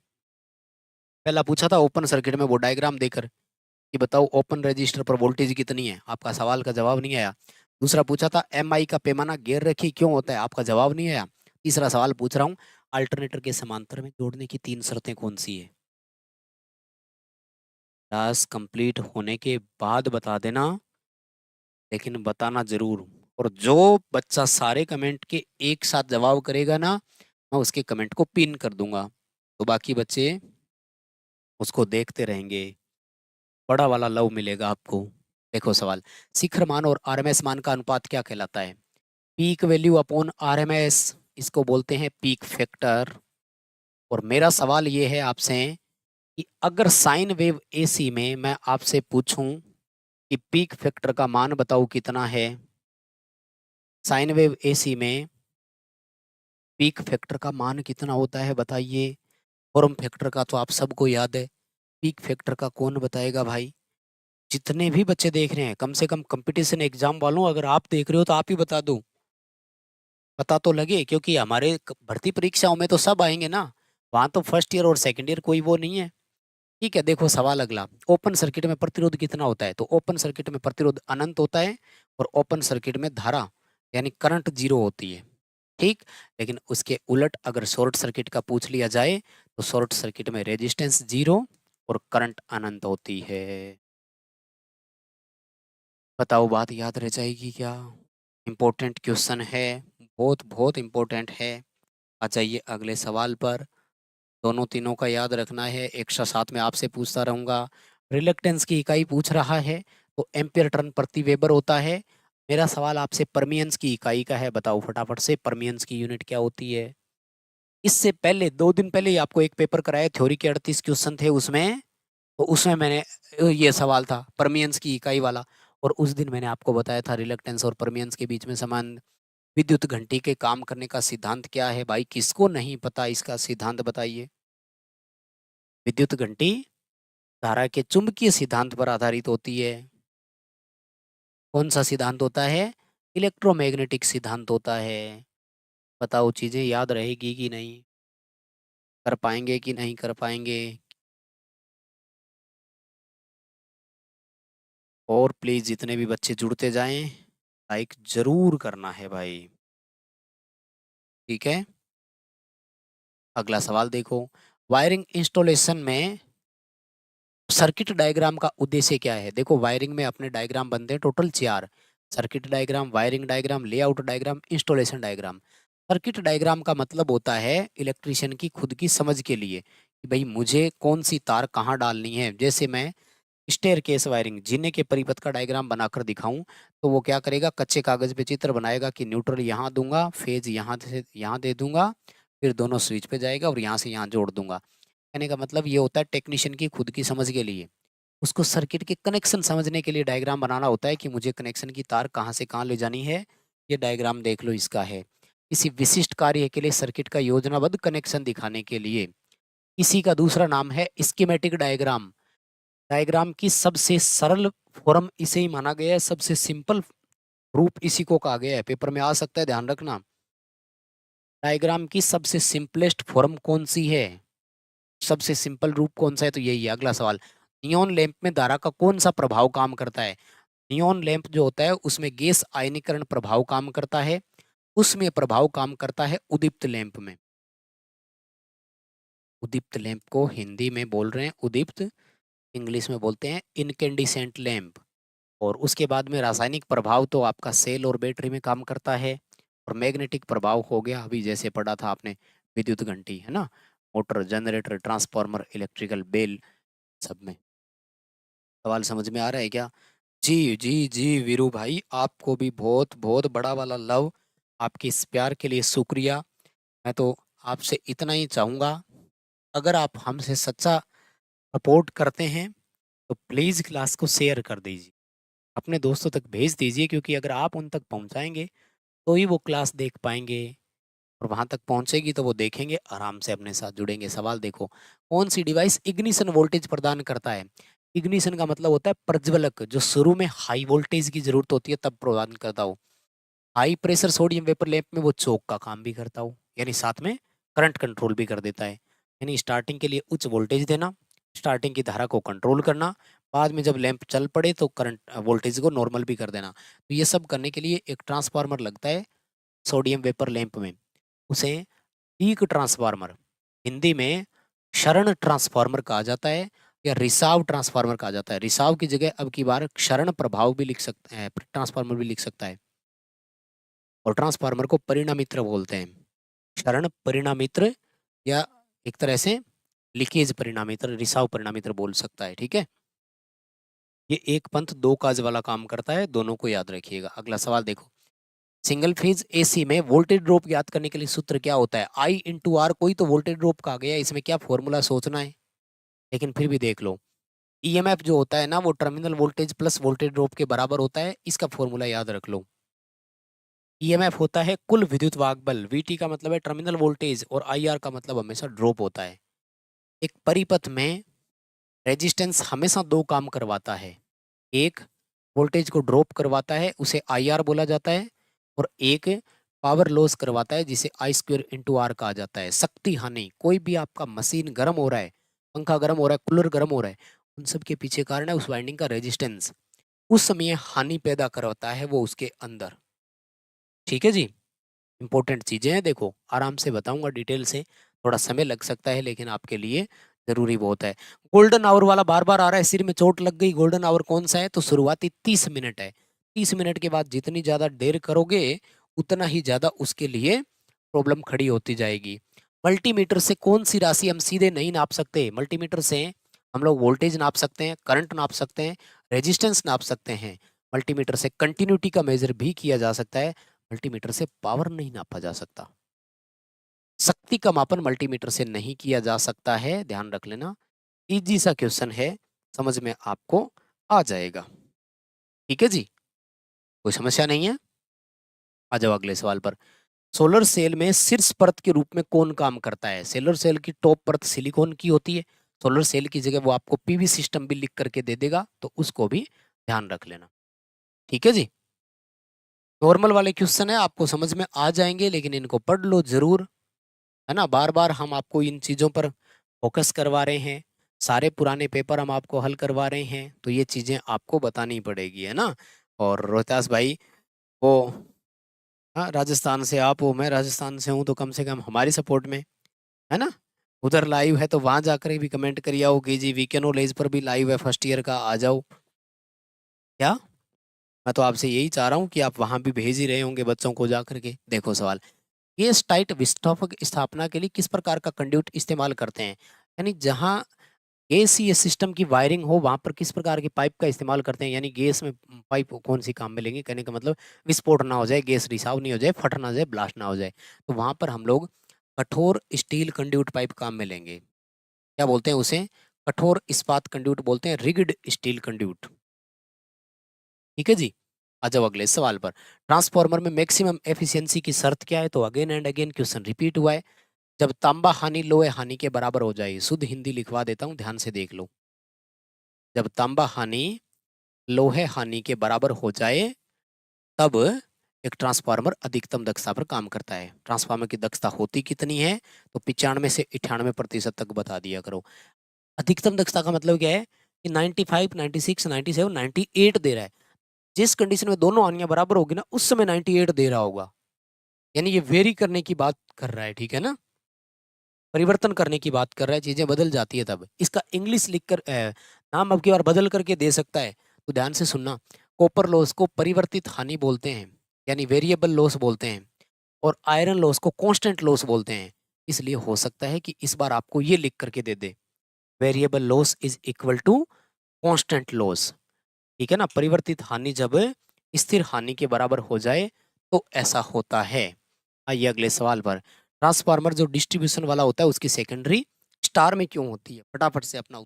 पहला पूछा था ओपन सर्किट में वो डायग्राम देकर कि बताओ ओपन रजिस्टर पर वोल्टेज कितनी है, आपका सवाल का जवाब नहीं आया। दूसरा पूछा था एम आई का पैमाना गैर रेखीय क्यों होता है, आपका जवाब नहीं आया। तीसरा सवाल पूछ रहा हूँ, अल्टरनेटर के समांतर में जोड़ने की 3 शर्तें कौन सी है? क्लास कंप्लीट होने के बाद बता देना, लेकिन बताना जरूर। और जो बच्चा सारे कमेंट के एक साथ जवाब करेगा ना, मैं उसके कमेंट को पिन कर दूंगा, तो बाकी बच्चे उसको देखते रहेंगे, बड़ा वाला लव मिलेगा आपको। देखो सवाल, शिखर मान और आरएमएस मान का अनुपात क्या कहलाता है? पीक वैल्यू अपॉन आरएमएस, इसको बोलते हैं पीक फैक्टर। और मेरा सवाल ये है आपसे कि अगर साइन वेव एसी में मैं आपसे पूछूं कि पीक फैक्टर का मान बताओ कितना है, साइन वेव एसी में पीक फैक्टर का मान कितना होता है बताइए। फॉर्म फैक्टर का तो आप सबको याद है, पीक फैक्टर का कौन बताएगा भाई? जितने भी बच्चे देख रहे हैं, कम से कम कंपटीशन एग्जाम वालों, अगर आप देख रहे हो तो आप ही बता दो, पता तो लगे, क्योंकि हमारे भर्ती परीक्षाओं में तो सब आएंगे ना, वहां तो फर्स्ट ईयर और सेकंड ईयर कोई वो नहीं है। ठीक है, देखो सवाल अगला, ओपन सर्किट में प्रतिरोध कितना होता है? तो ओपन सर्किट में प्रतिरोध अनंत होता है, और ओपन सर्किट में धारा यानी करंट जीरो होती है। ठीक, लेकिन उसके उलट अगर शॉर्ट सर्किट का पूछ लिया जाए तो शॉर्ट सर्किट में रेजिस्टेंस जीरो और करंट अनंत होती है। बताओ, बात याद रह जाएगी क्या? इम्पोर्टेंट क्वेश्चन है, बहुत बहुत इम्पोर्टेंट है। आ जाइए अगले सवाल पर। दोनों तीनों का याद रखना है, एक साथ में आपसे पूछता रहूंगा। रिलक्टेंस की इकाई पूछ रहा है, तो एम्पियर टर्न प्रति वेबर होता है। मेरा सवाल आपसे परमियंस की इकाई का है, बताओ फटाफट से परमियंस की यूनिट क्या होती है? इससे पहले 2 दिन पहले ही आपको एक पेपर कराया, थ्योरी के 38 क्वेश्चन थे उसमें, तो उसमें मैंने ये सवाल था परमियंस की इकाई वाला, और उस दिन मैंने आपको बताया था रिलक्टेंस और परमियंस के बीच में समान विद्युत घंटी के काम करने का सिद्धांत क्या है। भाई किसको नहीं पता इसका सिद्धांत, बताइए। विद्युत घंटी धारा के चुंबकीय सिद्धांत पर आधारित होती है। कौन सा सिद्धांत होता है? इलेक्ट्रोमैग्नेटिक सिद्धांत होता है। बताओ चीजें याद रहेगी कि नहीं, कर पाएंगे कि नहीं कर पाएंगे? और प्लीज जितने भी बच्चे जुड़ते जाएं, लाइक जरूर करना है भाई। ठीक है, अगला सवाल देखो। वायरिंग इंस्टॉलेशन में सर्किट डायग्राम का उद्देश्य क्या है? देखो वायरिंग में अपने डायग्राम बनते हैं total 4, circuit diagram, wiring diagram, layout diagram, installation diagram. Circuit diagram का मतलब होता है इलेक्ट्रिशियन की खुद की समझ के लिए कि भाई मुझे कौन सी तार कहाँ डालनी है। जैसे मैं स्टेयर केस वायरिंग जीने के परिपथ का डायग्राम बनाकर दिखाऊं, तो वो क्या करेगा, कच्चे कागज पे चित्र बनाएगा कि न्यूट्रल यहाँ दूंगा, फेज यहाँ से यहाँ दे दूंगा, फिर दोनों स्विच पे जाएगा और यहाँ से यहाँ जोड़ दूंगा। कहने का मतलब ये होता है टेक्नीशियन की खुद की समझ के लिए, उसको सर्किट के कनेक्शन समझने के लिए डायग्राम बनाना होता है कि मुझे कनेक्शन की तार कहाँ से कहाँ ले जानी है। ये डायग्राम देख लो इसका है। किसी विशिष्ट कार्य के लिए सर्किट का योजनाबद्ध कनेक्शन दिखाने के लिए इसी का दूसरा नाम है स्कीमेटिक डायग्राम। डायग्राम की सबसे सरल फॉर्म इसे ही माना गया है, सबसे सिंपल रूप इसी को कहा गया है, पेपर में आ सकता है, ध्यान रखना। डायग्राम की सबसे सिंपलेस्ट फॉर्म कौन सी है, सबसे सिंपल रूप कौन सा है? तो यही है। अगला सवाल, नियॉन लैंप में धारा का कौन सा प्रभाव काम करता है? नियॉन लैंप जो होता है उसमें गैस आयनीकरण प्रभाव काम करता है, उसमें प्रभाव काम करता है उदीप्त लैंप में। उदीप्त लैंप को हिंदी में बोल रहे हैं उदीप्त, इंग्लिश में बोलते हैं इनकेंडिसेंट लैंप। और उसके बाद में रासायनिक प्रभाव तो आपका सेल और बैटरी में काम करता है, और मैग्नेटिक प्रभाव हो गया अभी जैसे पढ़ा था आपने, विद्युत घंटी है ना, motor, generator, transformer, electrical bell, सब में। सवाल समझ में आ रहा है क्या? जी जी जी वीरू भाई, आपको भी बहुत बहुत बड़ा वाला लव, आपके इस प्यार के लिए शुक्रिया। मैं तो आपसे इतना ही चाहूँगा, अगर आप हमसे सच्चा सपोर्ट करते हैं तो प्लीज़ क्लास को शेयर कर दीजिए, अपने दोस्तों तक भेज दीजिए, क्योंकि अगर आप उन तक पहुंचाएंगे तो ही वो क्लास देख पाएंगे, और वहां तक पहुंचेगी तो वो देखेंगे, आराम से अपने साथ जुड़ेंगे। सवाल देखो, कौन सी डिवाइस इग्निशन वोल्टेज प्रदान करता है? इग्निशन का मतलब होता है प्रज्वलक, जो शुरू में हाई वोल्टेज की जरूरत होती है तब प्रदान करता हो। High pressure sodium vapour lamp में वो चोक का काम भी करता हो, यानी साथ में करंट कंट्रोल भी कर देता है। यानी स्टार्टिंग के लिए उच्च वोल्टेज देना, स्टार्टिंग की धारा को कंट्रोल करना, बाद में जब लैंप चल पड़े तो करंट वोल्टेज को नॉर्मल भी कर देना। तो ये सब करने के लिए एक ट्रांसफार्मर लगता है सोडियम वेपर लैंप में, उसे पीक ट्रांसफार्मर, हिंदी में क्षरण ट्रांसफार्मर कहा जाता है, या रिसाव ट्रांसफार्मर कहा जाता है। रिसाव की जगह अब की बार क्षरण प्रभाव भी लिख सकते हैं, ट्रांसफार्मर भी लिख सकता है। और ट्रांसफार्मर को परिणामित्र बोलते हैं, क्षरण परिणामित्र, या एक तरह से लीकेज परिणामित्र, रिसाव परिणामित्र बोल सकता है। ठीक है, ये एक पंथ दो काज वाला काम करता है, दोनों को याद रखिएगा। अगला सवाल देखो, सिंगल फेज एसी में वोल्टेज ड्रॉप ज्ञात करने के लिए सूत्र क्या होता है? आई इंटू आर, कोई तो वोल्टेज ड्रॉप कहा गया, इसमें क्या फॉर्मूला सोचना है, लेकिन फिर भी देख लो। ईएमएफ जो होता है ना, वो terminal voltage plus voltage drop के बराबर होता है, इसका फॉर्मूला याद रख लो। ईएमएफ होता है कुल विद्युत वाहक बल, वीटी का मतलब है टर्मिनल वोल्टेज, और आईआर का मतलब हमेशा ड्रॉप होता है। एक परिपथ में रेजिस्टेंस हमेशा दो काम करवाता है, एक वोल्टेज को ड्रॉप करवाता है उसे IR बोला जाता है, और एक पावर लॉस करवाता है जिसे I² × R कहा जाता है। शक्ति हानि, कोई भी आपका मशीन गर्म हो रहा है, पंखा गर्म हो रहा है, कूलर गर्म हो रहा है, उन सब के पीछे कारण है उस वाइंडिंग का रेजिस्टेंस। उस समय हानि पैदा करवाता है वो उसके अंदर। ठीक है जी, इंपॉर्टेंट चीजें हैं, देखो आराम से बताऊंगा डिटेल से, थोड़ा समय लग सकता है लेकिन आपके लिए जरूरी बहुत है। गोल्डन आवर वाला बार बार आ रहा है, सिर में चोट लग गई, गोल्डन आवर कौन सा है? तो शुरुआती 30 मिनट है। 30 मिनट के बाद जितनी ज्यादा देर करोगे उतना ही ज्यादा उसके लिए प्रॉब्लम खड़ी होती जाएगी। मल्टीमीटर से कौन सी राशि हम सीधे नहीं नाप सकते? मल्टीमीटर से हम लोग वोल्टेज नाप सकते हैं, करंट नाप सकते हैं, रेजिस्टेंस नाप सकते हैं। मल्टीमीटर से कंटिन्यूटी का मेजर भी किया जा सकता है, मल्टीमीटर से पावर नहीं नापा जा सकता। शक्ति का मापन मल्टीमीटर से नहीं किया जा सकता है, ध्यान रख लेना। इजी सा क्वेश्चन है, समझ में आपको आ जाएगा। ठीक है जी, कोई समस्या नहीं है। आ जाओ अगले सवाल पर। सोलर सेल में शीर्ष परत के रूप में कौन काम करता है? सोलर सेल की टॉप परत सिलिकॉन की होती है। सोलर सेल की जगह वो आपको PV सिस्टम भी लिख करके दे देगा, तो उसको भी ध्यान रख लेना। ठीक है जी, नॉर्मल वाले क्वेश्चन है, आपको समझ में आ जाएंगे, लेकिन इनको पढ़ लो जरूर, है ना। बार बार हम आपको इन चीज़ों पर फोकस करवा रहे हैं, सारे पुराने पेपर हम आपको हल करवा रहे हैं, तो ये चीज़ें आपको बतानी पड़ेगी, है ना। और रोहतास भाई वो, हाँ राजस्थान से आप हो, मैं राजस्थान से हूँ, तो कम से कम हमारी सपोर्ट में, है ना। उधर लाइव है तो वहां जाकर भी कमेंट करिए आओ कि जी वीके नॉलेज पर भी लाइव है फर्स्ट ईयर का, आ जाओ। क्या, मैं तो आपसे यही चाह रहा हूँ कि आप वहां भी भेज ही रहे होंगे बच्चों को जा करके। देखो सवाल, गैस टाइट विस्फोटक स्थापना के लिए किस प्रकार का कंड्यूट इस्तेमाल करते हैं? यानी जहां गैसीय सिस्टम की वायरिंग हो वहां पर किस प्रकार की पाइप का इस्तेमाल करते हैं? यानी गैस में पाइप कौन सी काम में लेंगे, कहने का मतलब विस्फोट ना हो जाए, गैस रिसाव नहीं हो जाए, फट ना जाए, ब्लास्ट ना हो जाए, तो वहां पर हम लोग कठोर स्टील कंड्यूट पाइप काम में लेंगे। क्या बोलते हैं उसे? कठोर इस्पात कंड्यूट बोलते हैं, रिगिड स्टील कंड्यूट। ठीक है जी, आ जाओ अगले सवाल पर। ट्रांसफार्मर में मैक्सिमम एफिशिएंसी की शर्त क्या है? तो again and again question repeat हुआ है। जब तांबा हानि लोहे हानि के बराबर हो जाए, शुद्ध हिंदी लिखवा देता हूं, ध्यान से देख लो। जब तांबा हानि लोहे हानि के बराबर हो जाए तब एक ट्रांसफार्मर अधिकतम दक्षता पर काम करता है। ट्रांसफार्मर की दक्षता होती कितनी है? तो 95 से 98% तक बता दिया करो। अधिकतम दक्षता का मतलब क्या है कि 95, 96, 97, 98 दे रहा है। जिस कंडीशन में दोनों हानियां बराबर होगी ना, उस समय 98 दे रहा होगा, यानी ये वेरी करने की बात कर रहा है, ठीक है ना, परिवर्तन करने की बात कर रहा है, चीजें बदल जाती है तब। इसका इंग्लिश लिखकर नाम अब की बार बदल करके दे सकता है, तो ध्यान से सुनना। कॉपर लॉस को परिवर्तित हानि बोलते हैं, यानी वेरिएबल लॉस बोलते हैं, और आयरन लॉस को कांस्टेंट लॉस बोलते हैं। इसलिए हो सकता है कि इस बार आपको ये लिख करके दे दे, variable loss is equal to constant loss. ठीक है ना, परिवर्तित हानि जब स्थिर हानि के बराबर हो जाए तो ऐसा होता है। आइए अगले सवाल पर। ट्रांसफार्मर जो डिस्ट्रीब्यूशन वाला होता है उसकी सेकेंडरी स्टार में क्यों होती है? फटाफट से अपना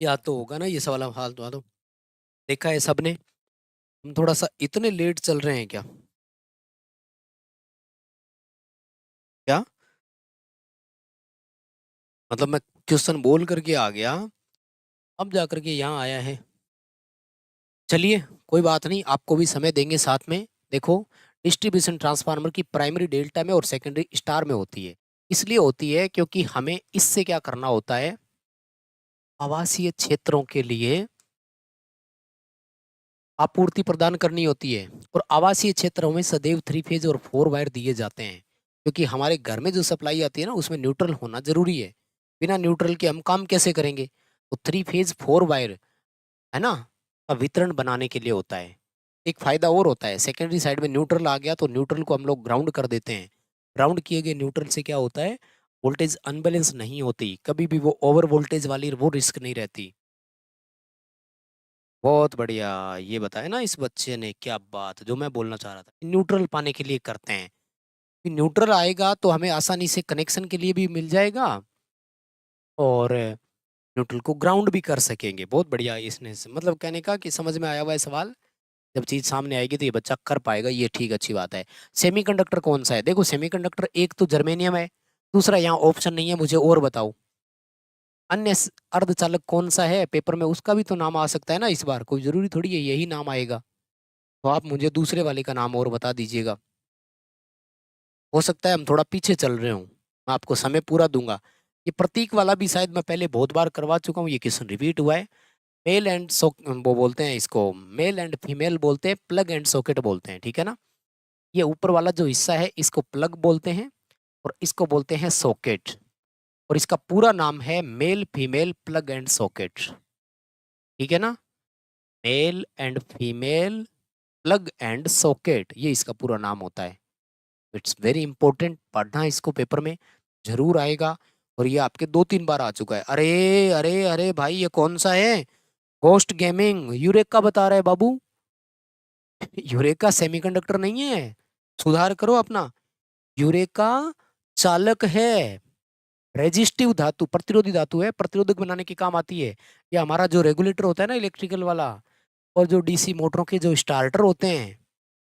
याद तो होगा ना ये सवाल, हाल तो देखा है सबने। हम थोड़ा सा इतने लेट चल रहे हैं क्या? क्या मतलब मैं क्वेश्चन बोल करके आ गया, अब जा करके यहाँ आया है। चलिए कोई बात नहीं, आपको भी समय देंगे साथ में। देखो, डिस्ट्रीब्यूशन ट्रांसफार्मर की प्राइमरी डेल्टा में और सेकेंडरी स्टार में होती है। इसलिए होती है क्योंकि हमें इससे क्या करना होता है, आवासीय क्षेत्रों के लिए आपूर्ति प्रदान करनी होती है, और आवासीय क्षेत्रों में सदैव 3 फेज और 4 वायर दिए जाते हैं, क्योंकि हमारे घर में जो सप्लाई आती है ना उसमें न्यूट्रल होना जरूरी है। बिना न्यूट्रल के हम काम कैसे करेंगे? तो 3 फेज 4 वायर, है ना, का वितरण बनाने के लिए होता है। एक फायदा और होता है, सेकेंडरी साइड में न्यूट्रल आ गया तो न्यूट्रल को हम लोग ग्राउंड कर देते हैं। ग्राउंड किए गए न्यूट्रल से क्या होता है, वोल्टेज अनबैलेंस नहीं होती, कभी भी वो ओवर वोल्टेज वाली वो रिस्क नहीं रहती। बहुत बढ़िया, ये बताया ना इस बच्चे ने, क्या बात, जो मैं बोलना चाह रहा था, न्यूट्रल पाने के लिए करते हैं। कि न्यूट्रल आएगा तो हमें आसानी से कनेक्शन के लिए भी मिल जाएगा, और न्यूट्रल को ग्राउंड भी कर सकेंगे। बहुत बढ़िया, इसने मतलब कहने का कि समझ में आया हुआ है सवाल। जब चीज सामने आएगी तो ये बच्चा कर पाएगा, ये ठीक, अच्छी बात है। सेमीकंडक्टर कौन सा है? देखो सेमीकंडक्टर एक तो जर्मेनियम है, दूसरा यहाँ ऑप्शन नहीं है, मुझे और बताओ। अन्य अर्धचालक कौन सा है? पेपर में उसका भी तो नाम आ सकता है ना, इस बार कोई जरूरी थोड़ी है यही नाम आएगा। तो आप मुझे दूसरे वाले का नाम और बता दीजिएगा। हो सकता है हम थोड़ा पीछे चल रहे हूँ, मैं आपको समय पूरा दूंगा। ये प्रतीक वाला भी शायद मैं पहले बहुत बार करवा चुका हूँ, ये क्वेश्चन रिपीट हुआ है। मेल एंड सो वो बोलते हैं इसको, मेल एंड फीमेल बोलते हैं, प्लग एंड सॉकेट बोलते हैं, ठीक है ना। ये ऊपर वाला जो हिस्सा है इसको प्लग बोलते हैं और इसको बोलते हैं सॉकेट, और इसका पूरा नाम है male female plug and socket, ठीक है ना। Male and female plug and socket, ये इसका पूरा नाम होता है। इट्स वेरी इंपॉर्टेंट, पढ़ना इसको, पेपर में जरूर आएगा। और ये आपके 2-3 बार आ चुका है। अरे अरे अरे भाई, ये कौन सा है? घोस्ट गेमिंग, यूरेका बता रहा है बाबू। यूरेका सेमीकंडक्टर नहीं है, सुधार करो अपना। यूरेका चालक है, रेजिस्टिव धातु, प्रतिरोधी धातु है, प्रतिरोधक बनाने के काम आती है। ये हमारा जो रेगुलेटर होता है ना इलेक्ट्रिकल वाला, और जो डीसी मोटरों के जो स्टार्टर होते हैं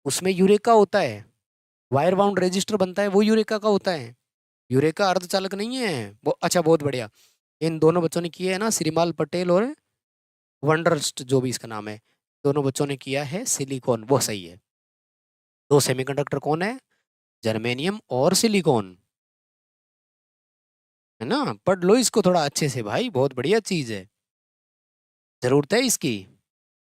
उसमें यूरेका होता है। वायर बाउंड रेजिस्टर बनता है वो यूरेका का होता है। यूरेका अर्धचालक नहीं है वो। अच्छा बहुत बढ़िया, इन दोनों बच्चों ने किया है ना, श्रीमाल पटेल और वंडरस्ट जो भी इसका नाम है, दोनों बच्चों ने किया है सिलिकॉन, वो सही है। दो सेमीकंडक्टर कौन है? जर्मेनियम और सिलिकॉन, है ना। पढ़ लो इसको थोड़ा अच्छे से भाई, बहुत बढ़िया चीज है, जरूरत है इसकी।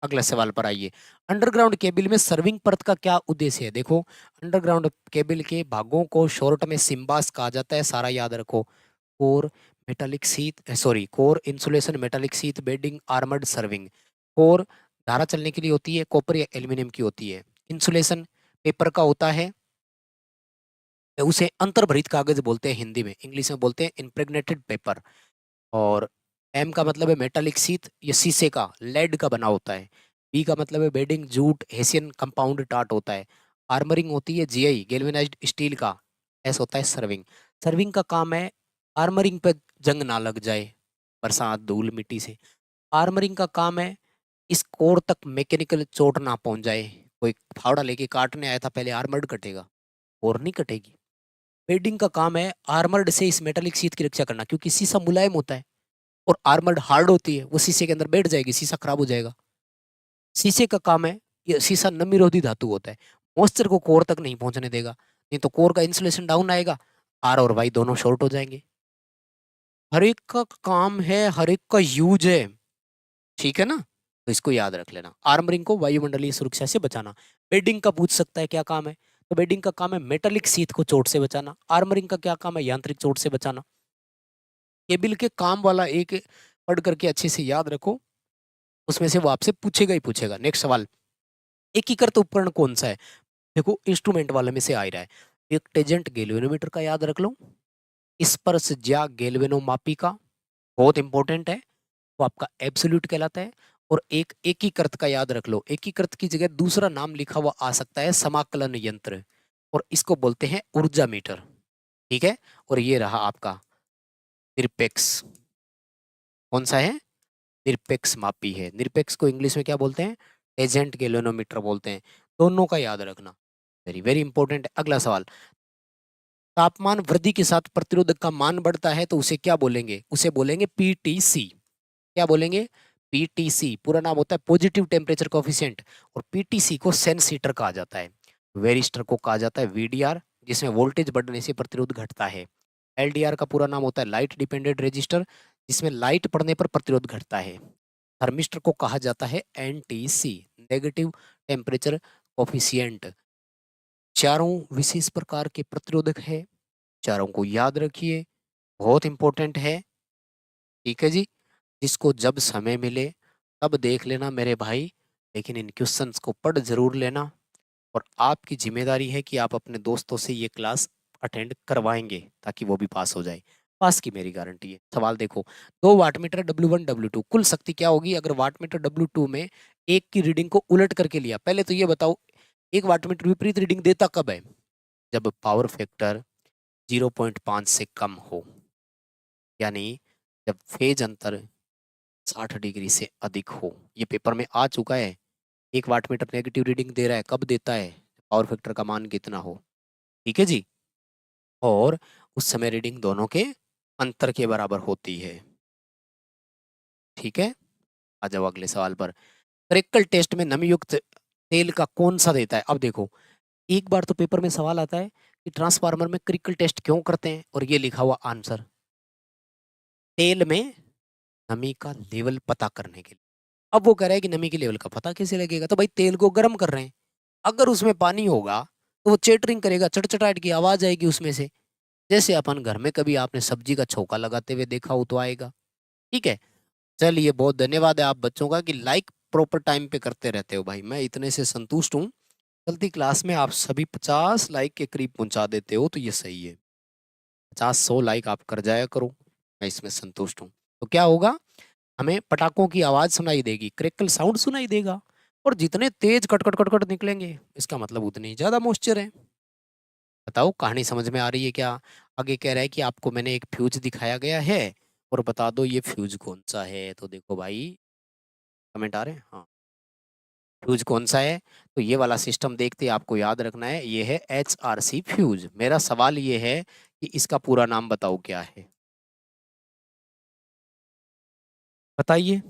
अगला सवाल पर आइए। अंडरग्राउंड केबल में सर्विंग परत का क्या उद्देश्य है? देखो, अंडरग्राउंड केबल के भागों को शॉर्ट में सिम्बास कहा जाता है, सारा याद रखो। Core metallic sheath, sorry, core insulation, metallic sheath, bedding, armoured serving. Core धारा चलने के लिए होती है, कॉपर या एल्यूमिनियम की होती है। इंसुलेशन पेपर का होता है, उसे अंतर्भरित कागज बोलते हैं हिंदी में, इंग्लिश में बोलते हैं इम्प्रेग्नेटेड पेपर। और एम का मतलब है मेटालिक सीथ, ये शीशे का, लेड का बना होता है। बी का मतलब है बेडिंग, जूट, हेसियन कंपाउंड टाट होता है। आर्मरिंग होती है जीआई, गैल्वेनाइज्ड स्टील का। एस होता है सर्विंग। सर्विंग का काम है आर्मरिंग पे जंग ना लग जाए, बरसात धूल मिट्टी से। आर्मरिंग का काम है इस कोर तक मैकेनिकल चोट ना पहुंच जाए। कोई फावड़ा लेके काटने आया था, पहले आर्मर्ड कटेगा, और नहीं कटेगी। बेडिंग का काम है आर्मर्ड से इस मेटालिक शीट की रक्षा करना, क्योंकि शीशा मुलायम होता है और आर्मर्ड हार्ड होती है, वो शीशे के अंदर बैठ जाएगी, शीशा खराब हो जाएगा। शीशे का काम है, ये शीशा नमी धातु होता है, मॉइस्चर को कोर तक नहीं पहुंचने देगा, नहीं तो कोर का इंसुलेशन डाउन आएगा, आर और वाई दोनों शॉर्ट हो जाएंगे। हर एक का काम है, हर एक का यूज है, ठीक है ना। तो इसको याद रख लेना, आर्मरिंग को वायुमंडलीय सुरक्षा से बचाना। बेडिंग का पूछ सकता है क्या काम है, तो बेडिंग का काम है मेटालिक सीथ को चोट से बचाना। आर्मरिंग का क्या काम है? यांत्रिक चोट से बचाना। केबिल के काम वाला एक पढ़ करके अच्छे से याद रखो, उसमें से वो आपसे पूछेगा ही पूछेगा। नेक्स्ट सवाल, एकीकृत उपकरण कौन सा है? देखो इंस्ट्रूमेंट वाले में से आ रहा है, एक टेजेंट गैल्वेनोमीटर का याद रख लो, स्पर्श ज्या गैल्वेनोमापी का, बहुत इंपॉर्टेंट है, वो आपका एब्सोल्यूट कहलाता है। और एक एकीकृत का याद रख लो, एकीकृत की जगह दूसरा नाम लिखा हुआ आ सकता है, समाकलन यंत्र, और इसको बोलते हैं ऊर्जा मीटर, ठीक है। और ये रहा आपका निरपेक्ष, कौन सा है? निरपेक्ष मापी है। निरपेक्ष को इंग्लिश में क्या बोलते हैं? टेजेंट गैल्वेनोमीटर बोलते हैं। दोनों का याद रखना, वेरी वेरी इंपॉर्टेंट। अगला सवाल, तापमान वृद्धि के साथ प्रतिरोधक का मान बढ़ता है तो उसे क्या बोलेंगे? उसे बोलेंगे पीटीसी। क्या बोलेंगे? पीटीसी, पूरा नाम होता है पॉजिटिव टेम्परेचर कोफिशिएंट, और पीटीसी को सेंसीटर कहा जाता है। वेरिस्टर को कहा जाता है वीडीआर, जिसमें वोल्टेज बढ़ने से प्रतिरोध घटता है। एलडीआर का पूरा नाम होता है लाइट डिपेंडेंट रेजिस्टर, जिसमें लाइट पड़ने पर प्रतिरोध घटता है। थर्मिस्टर को कहा जाता है एनटीसी, नेगेटिव टेम्परेचर कोफिशिएंट। चारों विशेष प्रकार के प्रतिरोधक है, चारों को याद रखिए, बहुत इंपॉर्टेंट है, ठीक है जी। जिसको जब समय मिले तब देख लेना मेरे भाई, लेकिन इन क्वेश्चंस को पढ़ जरूर लेना। और आपकी जिम्मेदारी है कि आप अपने दोस्तों से ये क्लास अटेंड करवाएंगे ताकि वो भी पास हो जाए, पास की मेरी गारंटी है। सवाल देखो, 2 वाटमीटर W1 W2, कुल शक्ति क्या होगी अगर वाटमीटर W2 में एक की रीडिंग को उलट करके लिया? पहले तो ये बताओ, एक वाटमीटर विपरीत रीडिंग देता कब है? जब पावर फैक्टर 0.5 से कम हो, यानी जब फेज अंतर 60 डिग्री से अधिक हो। ये पेपर में आ चुका है, 1 वाटमीटर नेगेटिव रीडिंग दे रहा है, कब देता है? पावर फैक्टर का मान कितना हो। ठीक है जी। और उस समय रीडिंग दोनों के अंतर के बराबर होती है। ठीक है, आ जाओ अगले सवाल पर। क्रिकल टेस्ट में नमी युक्त तेल का कौन सा देता है? अब देखो, एक बार तो पेपर में सवाल आता है कि ट्रांसफार्मर में क्रिकल टेस्ट क्यों करते हैं, और ये लिखा हुआ आंसर, तेल में नमी का लेवल पता करने के लिए। अब वो कह रहा है कि नमी के लेवल का पता कैसे लगेगा? तो भाई तेल को गर्म कर रहे हैं, अगर उसमें पानी होगा तो वो चेटरिंग करेगा, चटचटाहट की आवाज आएगी उसमें से, जैसे अपन घर में कभी आपने सब्जी का छोका लगाते हुए देखा हो तो आएगा। ठीक है, चलिए बहुत धन्यवाद है आप बच्चों का कि लाइक प्रॉपर टाइम पे करते रहते हो भाई, मैं इतने से संतुष्ट हूँ। चलती क्लास में आप सभी 50 लाइक के करीब पहुंचा देते हो तो ये सही है। 50-100 लाइक आप कर जाया करो, मैं इसमें संतुष्ट हूँ। तो क्या होगा, हमें पटाखों की आवाज सुनाई देगी, क्रैकल साउंड सुनाई देगा, और जितने तेज कट कट कट कट निकलेंगे इसका मतलब उतनी ही ज्यादा मॉइस्चर है। बताओ कहानी समझ में आ रही है क्या? आगे कह रहा है कि आपको मैंने एक फ्यूज दिखाया गया है और बता दो ये फ्यूज कौन सा है। तो देखो भाई, कमेंट आ रहे हैं, हाँ, फ्यूज कौन सा है? तो ये वाला सिस्टम देखते ही आपको याद रखना है, ये है HRC फ्यूज। मेरा सवाल ये है कि इसका पूरा नाम बताओ क्या है, बताइए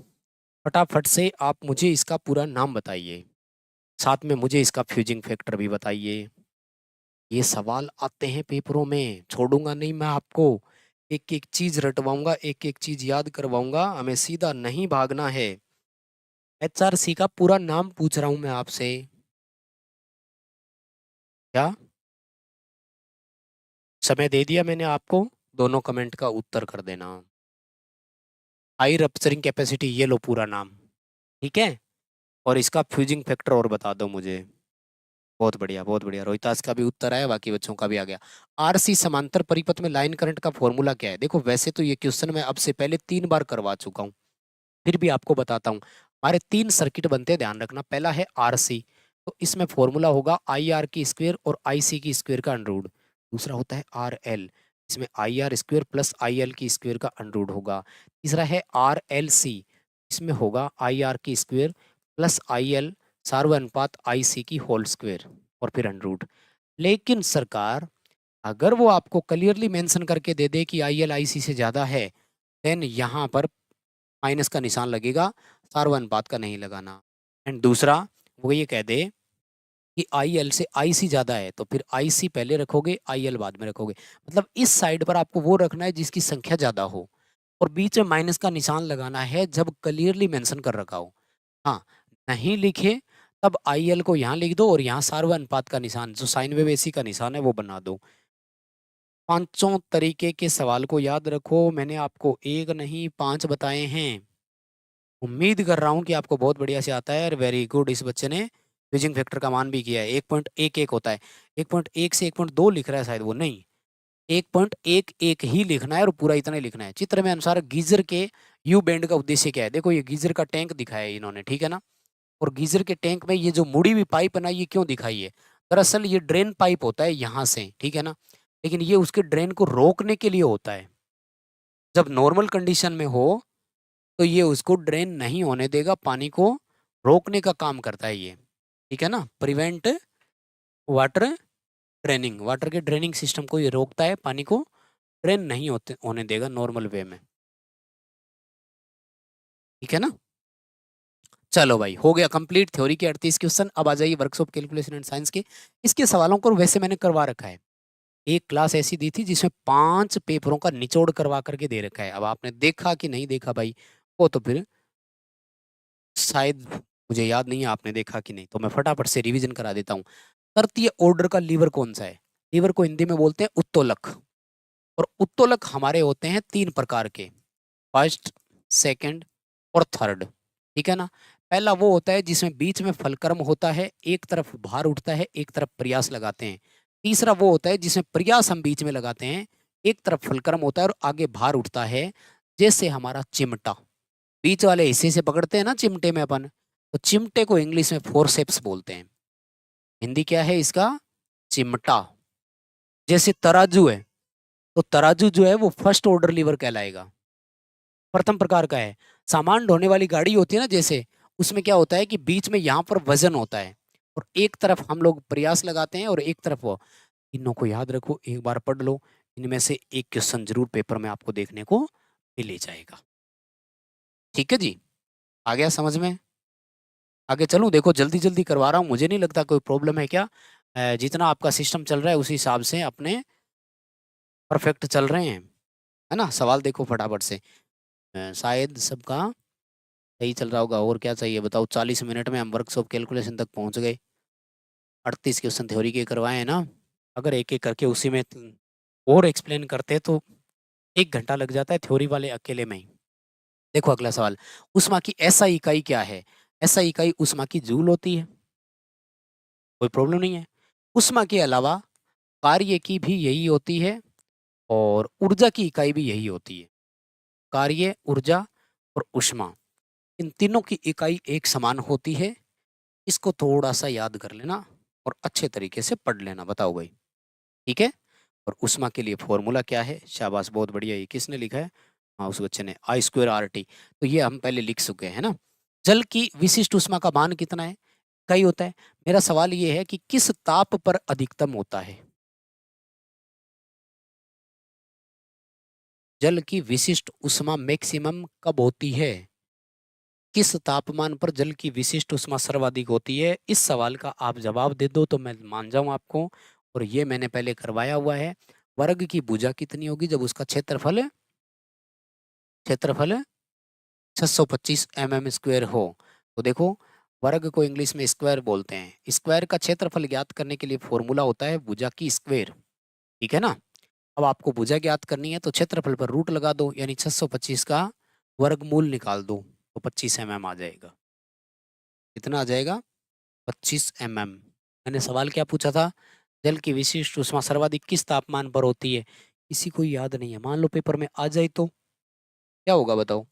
फटाफट से, आप मुझे इसका पूरा नाम बताइए, साथ में मुझे इसका फ्यूजिंग फैक्टर भी बताइए। ये सवाल आते हैं पेपरों में, छोड़ूंगा नहीं मैं आपको, एक एक चीज रटवाऊंगा, एक एक चीज याद करवाऊंगा, हमें सीधा नहीं भागना है। HRC का पूरा नाम पूछ रहा हूं मैं आपसे। क्या समय दे दिया मैंने आपको? दोनों कमेंट का उत्तर कर देना। हाई रप्चरिंग कैपेसिटी, ये लो पूरा नाम। ठीक है, और इसका फ्यूजिंग फैक्टर और बता दो मुझे। बहुत बढ़िया बहुत बढ़िया, रोहितास का भी उत्तर आया, बाकी बच्चों का भी आ गया। RC समांतर परिपथ में लाइन करंट का फॉर्मूला क्या है? देखो वैसे तो ये क्वेश्चन मैं अब से पहले 3 बार करवा चुका हूँ, फिर भी आपको बताता हूँ। हमारे 3 सर्किट बनते हैं, ध्यान रखना। पहला है RC, तो इसमें फॉर्मूला होगा IR की स्क्वायर और IC की स्क्वायर का अंडर रूट। दूसरा होता है RL, इसमें IR स्क्वायर प्लस IL की स्क्वायर का अंडर रूट होगा। तीसरा है RLC, इसमें होगा IR की स्क्वायर प्लस IL सार्वनुपात IC की होल स्क्वायर और फिर अंडर रूट। लेकिन सरकार, अगर वो आपको क्लियरली मेंशन करके दे दे कि IL IC से ज्यादा है, देन यहाँ पर माइनस का निशान लगेगा, सार्व अनुपात का नहीं लगाना। एंड दूसरा, वो ये कह दे कि IL से IC ज्यादा है, तो फिर IC पहले रखोगे, IL बाद में रखोगे। मतलब इस साइड पर आपको वो रखना है जिसकी संख्या ज्यादा हो, और बीच में माइनस का निशान लगाना है जब क्लियरली मेंशन कर रखा हो। हाँ, नहीं लिखे तब IL को यहाँ लिख दो और यहाँ सार्व अनुपात का निशान, जो साइन वेव AC का निशान है, वो बना दो। पांचों तरीके के सवाल को याद रखो, मैंने आपको एक नहीं 5 बताए हैं। उम्मीद कर रहा हूँ कि आपको बहुत बढ़िया से आता है, और वेरी गुड, इस बच्चे ने फ्यूजिंग फैक्टर का मान भी किया है। 1.11 होता है, 1.1 से 1.2 लिख रहा है शायद वो, नहीं, 1.11 ही लिखना है और पूरा इतना ही लिखना है। चित्र में अनुसार गीजर के यू बैंड का उद्देश्य क्या है? देखो ये गीजर का टैंक दिखाया है इन्होंने, ठीक है ना, और गीजर के टैंक में ये जो मुड़ी हुई पाइप है ना, ये क्यों दिखाई है? दरअसल ये ड्रेन पाइप होता है यहाँ से, ठीक है ना, लेकिन ये उसके ड्रेन को रोकने के लिए होता है। जब नॉर्मल कंडीशन में हो तो ये उसको ड्रेन नहीं होने देगा, पानी को रोकने का काम करता है ये, ठीक है ना, प्रिवेंट वाटर ड्रेनिंग, वाटर के ड्रेनिंग सिस्टम को ये रोकता है, पानी को ड्रेन नहीं होने देगा नॉर्मल वे में। ठीक है ना, चलो भाई, हो गया कंप्लीट थ्योरी के 38 क्वेश्चन। अब आ जाइए वर्कशॉप कैलकुलेशन एंड साइंस के। इसके सवालों को वैसे मैंने करवा रखा है, एक क्लास ऐसी दी थी जिसमें 5 पेपरों का निचोड़ करवा करके दे रखा है। अब आपने देखा कि नहीं देखा भाई, वो तो फिर शायद मुझे याद नहीं है आपने देखा कि नहीं, तो मैं फटाफट से रिवीजन करा देता हूँ। तृतीय ऑर्डर का लीवर कौन सा है? लीवर को हिंदी में बोलते हैं उत्तोलक, और उत्तोलक हमारे होते हैं 3 प्रकार के, फर्स्ट, सेकंड और थर्ड। ठीक है ना, पहला वो होता है जिसमें बीच में फलक्रम होता है, एक तरफ भार उठता है, एक तरफ प्रयास लगाते हैं। तीसरा वो होता है जिसमें प्रयास हम बीच में लगाते हैं, एक तरफ फलक्रम होता है और आगे भार उठता है, जैसे हमारा चिमटा। बीच वाले हिस्से से पकड़ते हैं ना चिमटे में अपन, तो चिमटे को इंग्लिश में फोरसेप्स बोलते हैं। हिंदी क्या है इसका? चिमटा। जैसे तराजू है, तो तराजू जो है वो फर्स्ट ऑर्डर लीवर कहलाएगा, प्रथम प्रकार का है। सामान ढोने वाली गाड़ी होती है ना जैसे, उसमें क्या होता है कि बीच में यहाँ पर वजन होता है और एक तरफ हम लोग प्रयास लगाते हैं और एक तरफ वो। इनों को याद रखो, एक बार पढ़ लो, इनमें से एक क्वेश्चन जरूर पेपर में आपको देखने को मिल ही जाएगा। ठीक है जी, आ गया समझ में? आगे चलूं? देखो जल्दी जल्दी करवा रहा हूँ, मुझे नहीं लगता कोई प्रॉब्लम है क्या। जितना आपका सिस्टम चल रहा है उसी हिसाब से अपने परफेक्ट चल रहे हैं, है ना। सवाल देखो फटाफट से। शायद सबका सही चल रहा होगा। और क्या चाहिए बताओ? 40 मिनट में हम वर्कशॉप कैलकुलेशन तक पहुंच गए। 38 क्वेश्चन थ्योरी के करवाए हैं ना। अगर एक एक करके उसी में और एक्सप्लेन करते तो 1 घंटा लग जाता है थ्योरी वाले अकेले में ही। देखो अगला सवाल, उष्मा की एसआई इकाई क्या है? एसआई इकाई उष्मा की जूल होती है, कोई प्रॉब्लम नहीं है। उष्मा के अलावा कार्य की भी यही होती है और ऊर्जा की इकाई भी यही होती है। कार्य, ऊर्जा और उष्मा, इन तीनों की इकाई एक समान होती है। इसको थोड़ा सा याद कर लेना और अच्छे तरीके से पढ़ लेना। बताओ भाई, ठीक है। और उष्मा के लिए फॉर्मूला क्या है? शाबाश, बहुत बढ़िया। ये किसने लिखा है? हाँ, उस बच्चे ने, I²RT। तो ये हम पहले लिख चुके हैं ना। जल की विशिष्ट उष्मा का मान कितना है? कई होता है। मेरा सवाल ये है कि किस ताप पर अधिकतम होता है? जल की विशिष्ट उष्मा मैक्सिमम कब होती है? किस तापमान पर जल की विशिष्ट उष्मा सर्वाधिक होती है? इस सवाल का आप जवाब दे दो तो मैं मान जाऊं आपको। और ये मैंने पहले करवाया हुआ है। वर्ग की भुजा कितनी होगी जब उसका क्षेत्रफल क्षेत्रफल 625 mm² हो? तो देखो, वर्ग को इंग्लिश में स्क्वायर बोलते हैं। स्क्वायर का क्षेत्रफल ज्ञात करने के लिए फॉर्मूला होता है भुजा की स्क्वायर, ठीक है ना। अब आपको भुजा ज्ञात करनी है तो क्षेत्रफल पर रूट लगा दो, यानी 625 का वर्गमूल निकाल दो तो 25 mm आ जाएगा। कितना आ जाएगा? 25 mm। मैंने सवाल क्या पूछा था? जल की विशिष्ट उष्मा सर्वाधिक किस तापमान पर होती है? किसी को याद नहीं है, मान लो पेपर में आ जाए तो क्या होगा बताओ?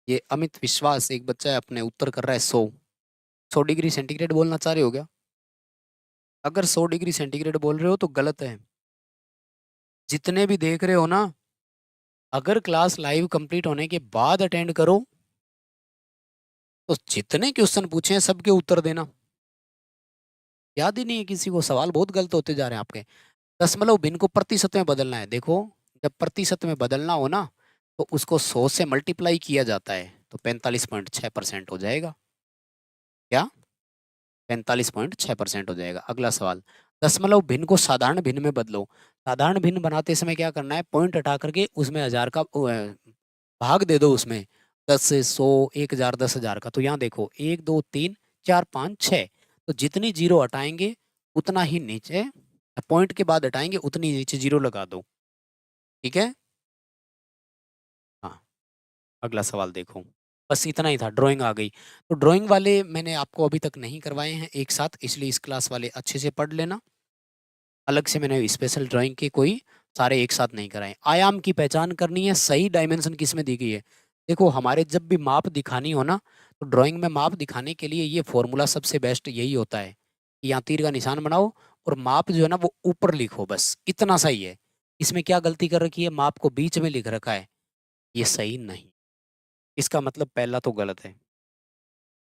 ये अमित विश्वास एक बच्चा है, अपने उत्तर कर रहा है 100 डिग्री सेंटीग्रेड बोलना चाह रहे हो क्या? अगर 100 डिग्री सेंटीग्रेड बोल रहे हो तो गलत है। जितने भी देख रहे हो ना, अगर क्लास लाइव कंप्लीट होने के बाद अटेंड करो तो जितने क्वेश्चन पूछे हैं सबके उत्तर देना। याद ही नहीं है किसी को, सवाल बहुत गलत होते जा रहे हैं आपके। दशमलव भिन्न को प्रतिशत में बदलना है। देखो, जब प्रतिशत में बदलना हो ना तो उसको 100 से मल्टीप्लाई किया जाता है तो 45.6% हो जाएगा। क्या? 45.6% हो जाएगा। अगला सवाल, दशमलव भिन्न को साधारण भिन्न में बदलो। साधारण भिन्न बनाते समय क्या करना है? पॉइंट हटा करके उसमें हजार का भाग दे दो उसमें। 10 से 100, 1000, 10,000 का। तो यहाँ देखो 1 2 3 4 5 6, तो जितनी जीरो हटाएंगे उतना ही नीचे, पॉइंट के बाद हटाएंगे उतनी नीचे जीरो लगा दो, ठीक है। हाँ, अगला सवाल देखो। बस इतना ही था, ड्राइंग आ गई। तो ड्राइंग वाले मैंने आपको अभी तक नहीं करवाए हैं एक साथ, इसलिए इस क्लास वाले अच्छे से पढ़ लेना। अलग से मैंने स्पेशल ड्राइंग के कोई सारे एक साथ नहीं कराए। आयाम की पहचान करनी है, सही डायमेंशन किस में दी गई है। देखो, हमारे जब भी माप दिखानी हो ना तो ड्राइंग में माप दिखाने के लिए ये फॉर्मूला सबसे बेस्ट यही होता है कि यहाँ तीर का निशान बनाओ और माप जो है ना वो ऊपर लिखो, बस इतना सही है। इसमें क्या गलती कर रखी है? माप को बीच में लिख रखा है, ये सही नहीं। इसका मतलब पहला तो गलत है,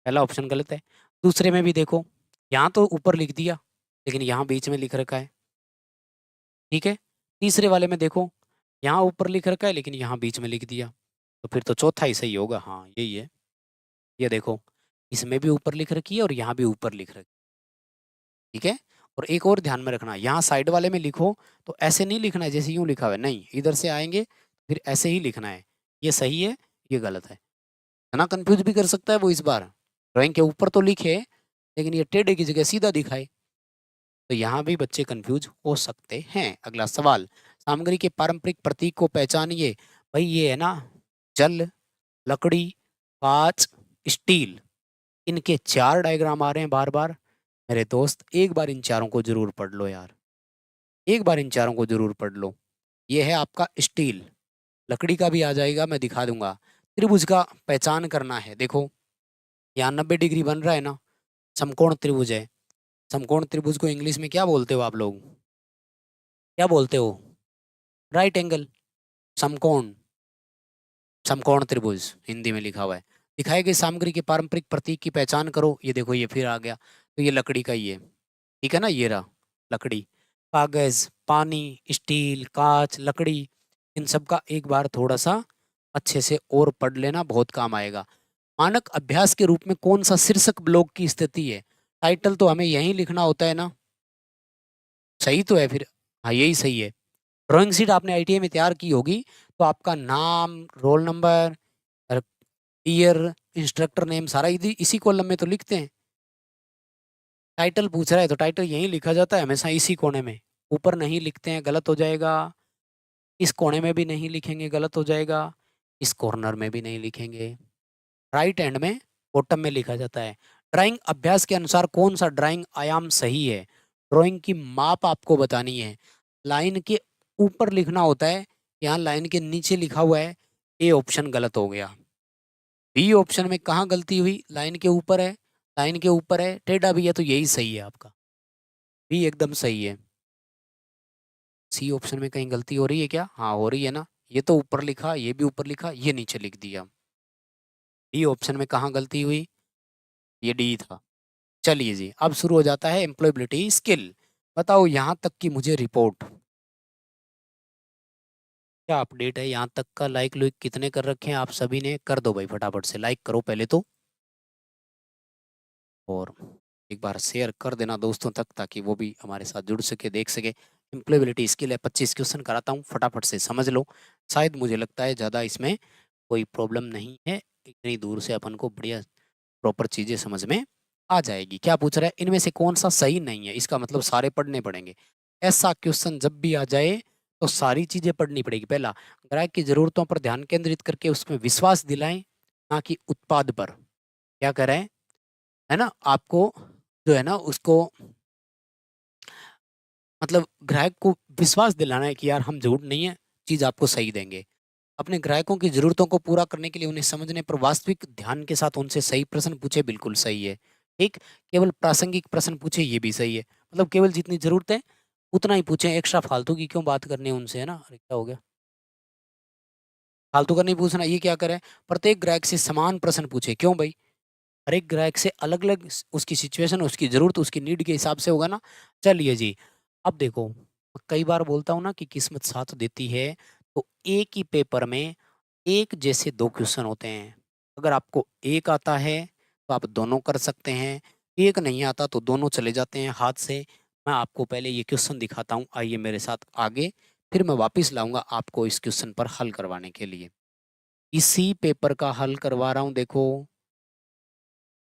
पहला ऑप्शन गलत है। दूसरे में भी देखो, यहाँ तो ऊपर लिख दिया लेकिन यहाँ बीच में लिख रखा है, ठीक है। तीसरे वाले में देखो, यहाँ ऊपर लिख रखा है लेकिन यहाँ बीच में लिख दिया, तो फिर तो चौथा ही सही होगा। हाँ, यही है। ये देखो, इसमें भी ऊपर लिख रखी है और यहाँ भी ऊपर लिख रखी है, ठीक है। और एक और ध्यान में रखना, यहाँ साइड वाले में लिखो तो ऐसे नहीं लिखना है जैसे यूँ लिखा हुआ है, नहीं, इधर से आएंगे फिर ऐसे ही लिखना है। ये सही है, ये गलत है ना। कंफ्यूज भी कर सकता है वो इस बार। ड्राइंग के ऊपर तो लिखे लेकिन ये टेढ़े की जगह सीधा दिखाए, तो यहाँ भी बच्चे कंफ्यूज हो सकते हैं। अगला सवाल, सामग्री के पारंपरिक प्रतीक को पहचानिए। भाई ये है ना, जल, लकड़ी, कांच, स्टील, इनके 4 डायग्राम आ रहे हैं बार बार। मेरे दोस्त, एक बार इन चारों को जरूर पढ़ लो यार, एक बार इन चारों को जरूर पढ़ लो। ये है आपका स्टील, लकड़ी का भी आ जाएगा, मैं दिखा दूंगा। त्रिभुज का पहचान करना है। देखो, यहाँ 90 डिग्री बन रहा है ना, समकोण त्रिभुज है। समकोण त्रिभुज को इंग्लिश में क्या बोलते हो आप लोग? क्या बोलते हो? राइट एंगल, समकोण, समकोण त्रिभुज हिंदी में लिखा हुआ है। दिखाए गए सामग्री के पारंपरिक प्रतीक की पहचान करो। ये देखो ये फिर आ गया, तो ये लकड़ी का ही है, ठीक है ना, ये रहा लकड़ी। कागज, पानी, स्टील, कांच, लकड़ी, इन सब का एक बार थोड़ा सा अच्छे से और पढ़ लेना, बहुत काम आएगा। मानक अभ्यास के रूप में कौन सा शीर्षक ब्लॉग की स्थिति है? टाइटल तो हमें यही लिखना होता है ना, सही तो है फिर। हाँ यही सही है। ड्राइंग शीट आपने आईटीआई में तैयार की होगी, तो आपका नाम, roll number, year, instructor name सारा इसी कॉलम में तो लिखते हैं। टाइटल पूछ रहा है तो टाइटल यहीं लिखा जाता है हमेशा, इसी कोने में, ऊपर नहीं लिखते हैं, गलत हो जाएगा। इस कोने में भी नहीं लिखेंगे, गलत हो जाएगा। इस कॉर्नर में भी नहीं लिखेंगे, राइट हैंड में बॉटम में लिखा जाता है। ड्राइंग अभ्यास के अनुसार कौन सा ड्राइंग आयाम सही है? ड्राइंग की माप आपको बतानी है। लाइन के ऊपर लिखना होता है, यहाँ लाइन के नीचे लिखा हुआ है। ए ऑप्शन गलत हो गया। बी ऑप्शन में कहाँ गलती हुई? लाइन के ऊपर है, लाइन के ऊपर है, टेढ़ा भी है, तो यही सही है आपका, बी एकदम सही है। सी ऑप्शन में कहीं गलती हो रही है क्या? हाँ हो रही है ना, ये तो ऊपर लिखा, ये भी ऊपर लिखा, ये नीचे लिख दिया। डी ऑप्शन में कहाँ गलती हुई? ये डी था। चलिए जी, अब शुरू हो जाता है एम्प्लॉयबिलिटी स्किल। बताओ यहाँ तक की मुझे रिपोर्ट, क्या अपडेट है यहाँ तक का? लाइक लुइक कितने कर रखे हैं आप सभी ने? कर दो भाई, फटाफट से लाइक करो पहले तो, और एक बार शेयर कर देना दोस्तों तक, ताकि वो भी हमारे साथ जुड़ सके, देख सके। एम्प्लॉयबिलिटी स्किल है, 25 क्वेश्चन कराता हूँ, फटाफट से समझ लो। शायद मुझे लगता है ज़्यादा इसमें कोई प्रॉब्लम नहीं है, इतनी दूर से अपन को बढ़िया प्रॉपर चीज़ें समझ में आ जाएगी। क्या पूछ रहा है? इनमें से कौन सा सही नहीं है, इसका मतलब सारे पढ़ने पड़ेंगे। ऐसा क्वेश्चन जब भी आ जाए तो सारी चीज़ें पढ़नी पड़ेगी। पहला, ग्राहक की ज़रूरतों पर ध्यान केंद्रित करके उसमें विश्वास दिलाएं, ना कि उत्पाद पर। क्या करें, है ना, आपको जो है ना उसको, मतलब ग्राहक को विश्वास दिलाना है कि यार हम झूठ नहीं है, चीज़ आपको सही देंगे। अपने ग्राहकों की ज़रूरतों को पूरा करने के लिए उन्हें समझने पर वास्तविक ध्यान के साथ उनसे सही प्रश्न पूछे, बिल्कुल सही है। ठीक, केवल प्रासंगिक प्रश्न पूछे, ये भी सही है। मतलब केवल जितनी ज़रूरत है उतना ही पूछें, एक्स्ट्रा फालतू की क्यों बात करनी है उनसे, है ना। अरे क्या हो गया, फालतू का नहीं पूछना। ये क्या करें, प्रत्येक ग्राहक से समान प्रश्न पूछे। क्यों भाई? हर एक ग्राहक से अलग अलग उसकी सिचुएशन, उसकी ज़रूरत, उसकी नीड के हिसाब से होगा ना। चलिए जी, अब देखो, कई बार बोलता हूँ ना कि किस्मत साथ देती है, तो एक ही पेपर में एक जैसे दो क्वेश्चन होते हैं। अगर आपको एक आता है तो आप दोनों कर सकते हैं, एक नहीं आता तो दोनों चले जाते हैं हाथ से। मैं आपको पहले ये क्वेश्चन दिखाता हूँ, आइए मेरे साथ आगे, फिर मैं वापस लाऊंगा आपको इस क्वेश्चन पर हल करवाने के लिए। इसी पेपर का हल करवा रहा हूँ, देखो,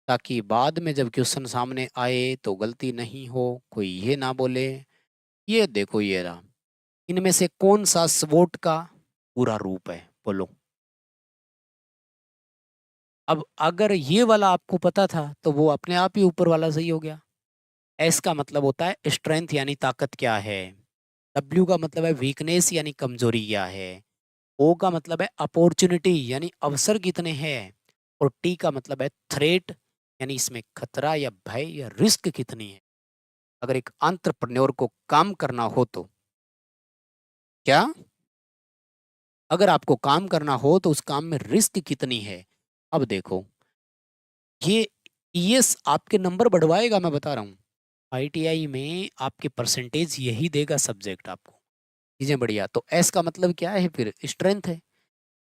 ताकि बाद में जब क्वेश्चन सामने आए तो गलती नहीं हो, कोई ये ना बोले। ये देखो ये रहा, इनमें से कौन सा स्वोट का पूरा रूप है, बोलो। अब अगर ये वाला आपको पता था तो वो अपने आप ही ऊपर वाला सही हो गया। एस का मतलब होता है स्ट्रेंथ यानी ताकत क्या है। डब्ल्यू का मतलब है वीकनेस यानी कमजोरी क्या है। ओ का मतलब है अपॉर्चुनिटी यानी अवसर कितने हैं। और टी का मतलब है थ्रेट यानी इसमें खतरा या भय या रिस्क कितनी है। अगर एक एंटरप्रेन्योर को काम करना हो तो क्या, अगर आपको काम करना हो तो उस काम में रिस्क कितनी है। अब देखो, ये ईएस आपके नंबर बढ़वाएगा, मैं बता रहा हूँ। आईटीआई में आपके परसेंटेज यही देगा सब्जेक्ट आपको, चीजें बढ़िया। तो एस का मतलब क्या है फिर? स्ट्रेंथ है।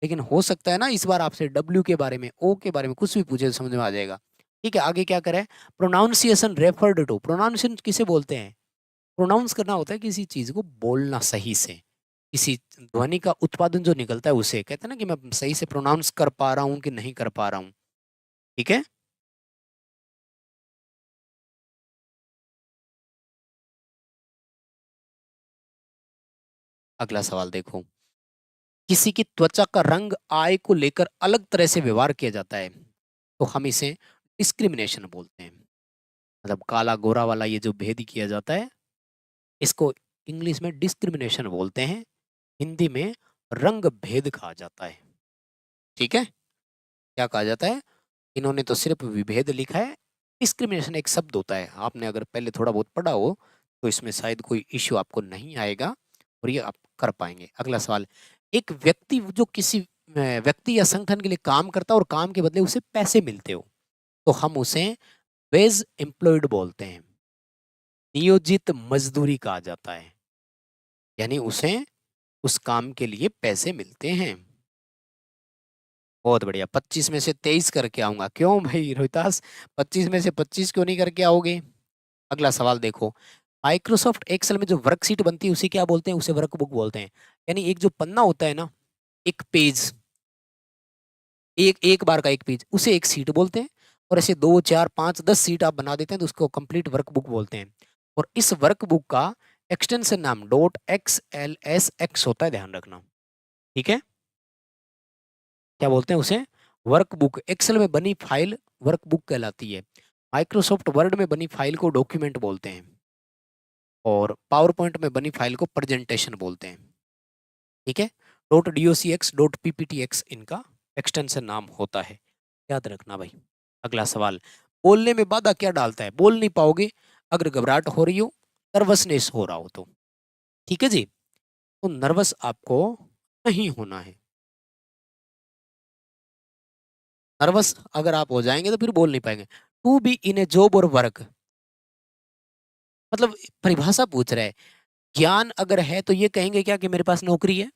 लेकिन हो सकता है ना इस बार आपसे डब्ल्यू के बारे में, ओ के बारे में कुछ भी पूछे तो समझ में आ जाएगा। ठीक है, आगे क्या करें? प्रोनाउंसिएशन रेफर्ड टू, प्रोनाउंसिएशन किसे बोलते हैं? प्रोनाउंस करना होता है किसी चीज को बोलना सही से, किसी ध्वनि का उत्पादन जो निकलता है उसे कहते हैं ना कि मैं सही से प्रोनाउंस कर पा रहा हूँ कि नहीं कर पा रहा हूँ। ठीक है, अगला सवाल देखो, किसी की त्वचा का रंग आय को लेकर अलग तरह से व्यवहार किया जाता है तो हम इसे डिस्क्रिमिनेशन बोलते हैं। मतलब काला गोरा वाला ये जो भेद किया जाता है, इसको इंग्लिश में डिस्क्रिमिनेशन बोलते हैं, हिंदी में रंग भेद कहा जाता है। ठीक है, क्या कहा जाता है? इन्होंने तो सिर्फ विभेद लिखा है, डिस्क्रिमिनेशन एक शब्द होता है। आपने अगर पहले थोड़ा बहुत पढ़ा हो तो इसमें शायद कोई इश्यू आपको नहीं आएगा और ये आप कर पाएंगे। अगला सवाल, एक व्यक्ति जो किसी व्यक्ति या संगठन के लिए काम करता है और काम के बदले उसे पैसे मिलते हो, तो हम उसे वेज एम्प्लॉयड बोलते हैं, नियोजित मजदूरी कहा जाता है, यानी उसे उस काम के लिए पैसे मिलते हैं। बहुत बढ़िया, 25 में से 23 करके आऊंगा, क्यों भाई रोहितास, 25 में से 25 क्यों नहीं करके आओगे? अगला सवाल देखो, माइक्रोसॉफ्ट एक्सेल में जो वर्कशीट बनती है उसे क्या बोलते हैं? उसे वर्कबुक बोलते हैं। यानी एक जो पन्ना होता है ना, एक पेज, एक एक बार का एक पेज, उसे एक सीट बोलते हैं। और ऐसे 2 4 5 10 सीट आप बना देते हैं तो उसको कंप्लीट वर्कबुक बोलते हैं। और इस वर्कबुक का एक्सटेंशन नाम डॉट XLSX होता है, ध्यान रखना, ठीक है। क्या बोलते हैं उसे? वर्कबुक। एक्सेल में बनी फाइल वर्कबुक कहलाती है। माइक्रोसॉफ्ट वर्ड में बनी फाइल को डॉक्यूमेंट बोलते हैं, और पावर पॉइंट में बनी फाइल को प्रेजेंटेशन बोलते हैं, ठीक है। .docx .pptx इनका एक्सटेंशन नाम होता है, याद रखना भाई। अगला सवाल, बोलने में बाधा क्या डालता है? बोल नहीं पाओगे अगर घबराहट हो रही हो, नर्वसनेस हो रहा हो तो, ठीक है जी। तो नर्वस आपको नहीं होना है। नर्वस अगर आप हो जाएंगे तो फिर बोल नहीं पाएंगे। To be in a job और वर्क, मतलब परिभाषा पूछ रहा है। ज्ञान अगर है तो ये कहेंगे क्या कि मेरे पास नौकरी है?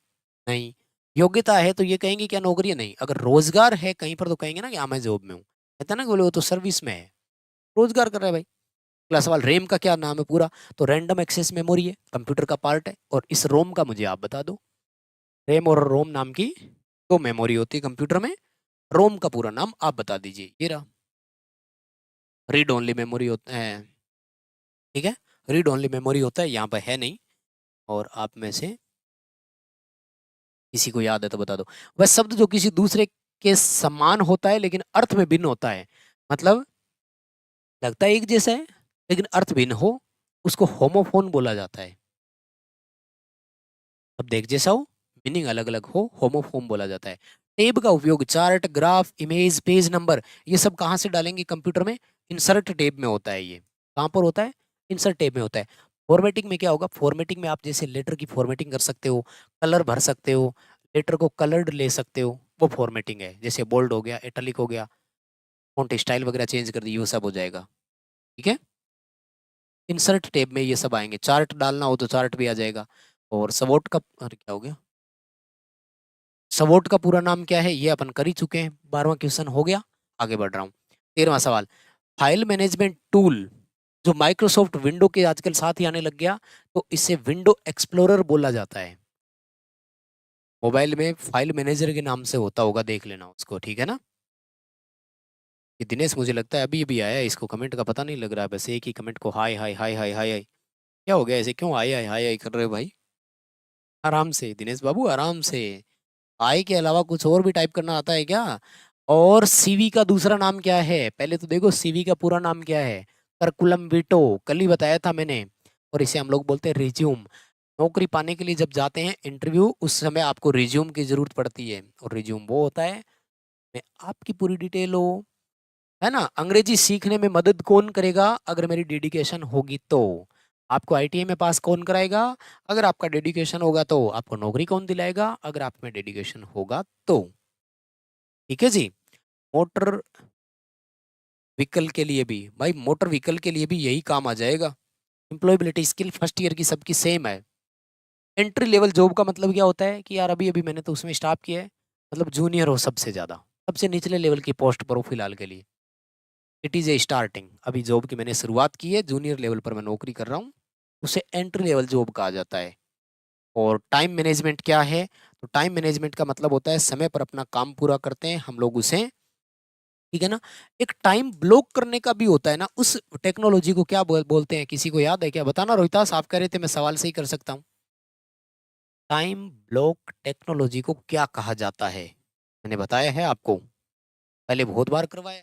नहीं। योग्यता है तो ये कहेंगे क्या नौकरी है? नहीं। अगर रोजगार है कहीं पर तो कहेंगे ना कि हाँ मैं जॉब में हूँ, कहता ना कि बोले वो तो सर्विस में है, रोजगार कर रहा है भाई। अगला सवाल, रैम का क्या नाम है पूरा? तो रैंडम एक्सेस मेमोरी है, कंप्यूटर का पार्ट है। और इस रोम का मुझे आप बता दो। रैम और रोम नाम की दो मेमोरी होती है कंप्यूटर में, रोम का पूरा नाम आप बता दीजिए। ये रहा, रीड ओनली मेमोरी होता है, ठीक है। रीड ओनली मेमोरी होता है, यहाँ पर है नहीं। और आप में से किसी को याद है तो बता दो। वह शब्द जो किसी दूसरे के समान होता है लेकिन अर्थ में भिन्न होता है, मतलब लगता है एक जैसा है लेकिन अर्थ भिन्न हो, उसको होमोफोन बोला जाता है। अब देख जैसा हो, मीनिंग अलग अलग हो, होमोफोन बोला जाता है। टेब का उपयोग chart, graph, image, page number, ये सब कहाँ से डालेंगे कंप्यूटर में? इंसर्ट टेब में होता है। ये कहाँ पर होता है? इंसर्ट टेब में होता है। फॉर्मेटिंग में क्या होगा? फॉर्मेटिंग में आप जैसे लेटर की फॉर्मेटिंग कर सकते हो, कलर भर सकते हो, लेटर को कलर्ड ले सकते हो, वो फॉर्मेटिंग है। जैसे बोल्ड हो गया, इटैलिक हो गया, फॉन्ट स्टाइल वगैरह चेंज कर दी, वो सब हो जाएगा, ठीक है। इंसर्ट टेब में ये सब आएंगे। चार्ट डालना हो तो चार्ट भी आ जाएगा। और सवोट का, अरे क्या हो गया, सवोट का पूरा नाम क्या है? ये अपन कर ही चुके हैं, 12वां क्वेश्चन हो गया। आगे बढ़ रहा हूँ, 13वां सवाल, फाइल मैनेजमेंट टूल जो माइक्रोसॉफ्ट विंडो के आजकल साथ ही आने लग गया, तो इसे विंडो एक्सप्लोरर बोला जाता है। मोबाइल में फाइल मैनेजर के नाम से होता होगा, देख लेना उसको, ठीक है ना। ये दिनेश मुझे लगता है अभी अभी आया है, इसको कमेंट का पता नहीं लग रहा है, बस एक ही कमेंट को हाय हाय हाय हाय हाय हाय। क्या हो गया, ऐसे क्यों हाय हाय हाय हाय कर रहे हो भाई? आराम से दिनेश बाबू, आराम से। आई के अलावा कुछ और भी टाइप करना आता है क्या? और सीवी का दूसरा नाम क्या है? पहले तो देखो सीवी का पूरा नाम क्या है। करकुलम विटो, कल ही बताया था मैंने। और इसे हम लोग बोलते हैं रिज्यूम। नौकरी पाने के लिए जब जाते हैं इंटरव्यू, उस समय आपको रिज्यूम की जरूरत पड़ती है। और रिज्यूम वो होता है मैं आपकी पूरी डिटेल हो, है ना। अंग्रेजी सीखने में मदद कौन करेगा? अगर मेरी डेडिकेशन होगी तो। आपको आईटीआई में पास कौन कराएगा? अगर आपका डेडिकेशन होगा तो। आपको नौकरी कौन दिलाएगा? अगर आप में डेडिकेशन होगा तो, ठीक है जी। मोटर व्हीकल के लिए भी भाई, मोटर व्हीकल के लिए भी यही काम आ जाएगा। एम्प्लॉयबिलिटी स्किल फर्स्ट ईयर की सबकी सेम है। एंट्री लेवल जॉब का मतलब क्या होता है कि यार अभी अभी मैंने तो उसमें स्टार्ट किया है, मतलब जूनियर हो सबसे ज्यादा, सबसे निचले लेवल की पोस्ट पर हो फिलहाल के लिए। इट इज ए स्टार्टिंग, अभी जॉब की मैंने शुरुआत की है, जूनियर लेवल पर मैं नौकरी कर रहा हूँ, उसे एंट्री लेवल जॉब कहा जाता है। और टाइम मैनेजमेंट क्या है? तो टाइम मैनेजमेंट का मतलब होता है समय पर अपना काम पूरा करते हैं हम लोग उसे, ठीक है ना। एक टाइम ब्लॉक करने का भी होता है ना, उस टेक्नोलॉजी को क्या बोलते हैं? किसी को याद है क्या? बताना रोहितास, आप कह रहे थे मैं सवाल से ही कर सकता हूँ। टाइम ब्लॉक टेक्नोलॉजी को क्या कहा जाता है? मैंने बताया है आपको, पहले बहुत बार करवाया।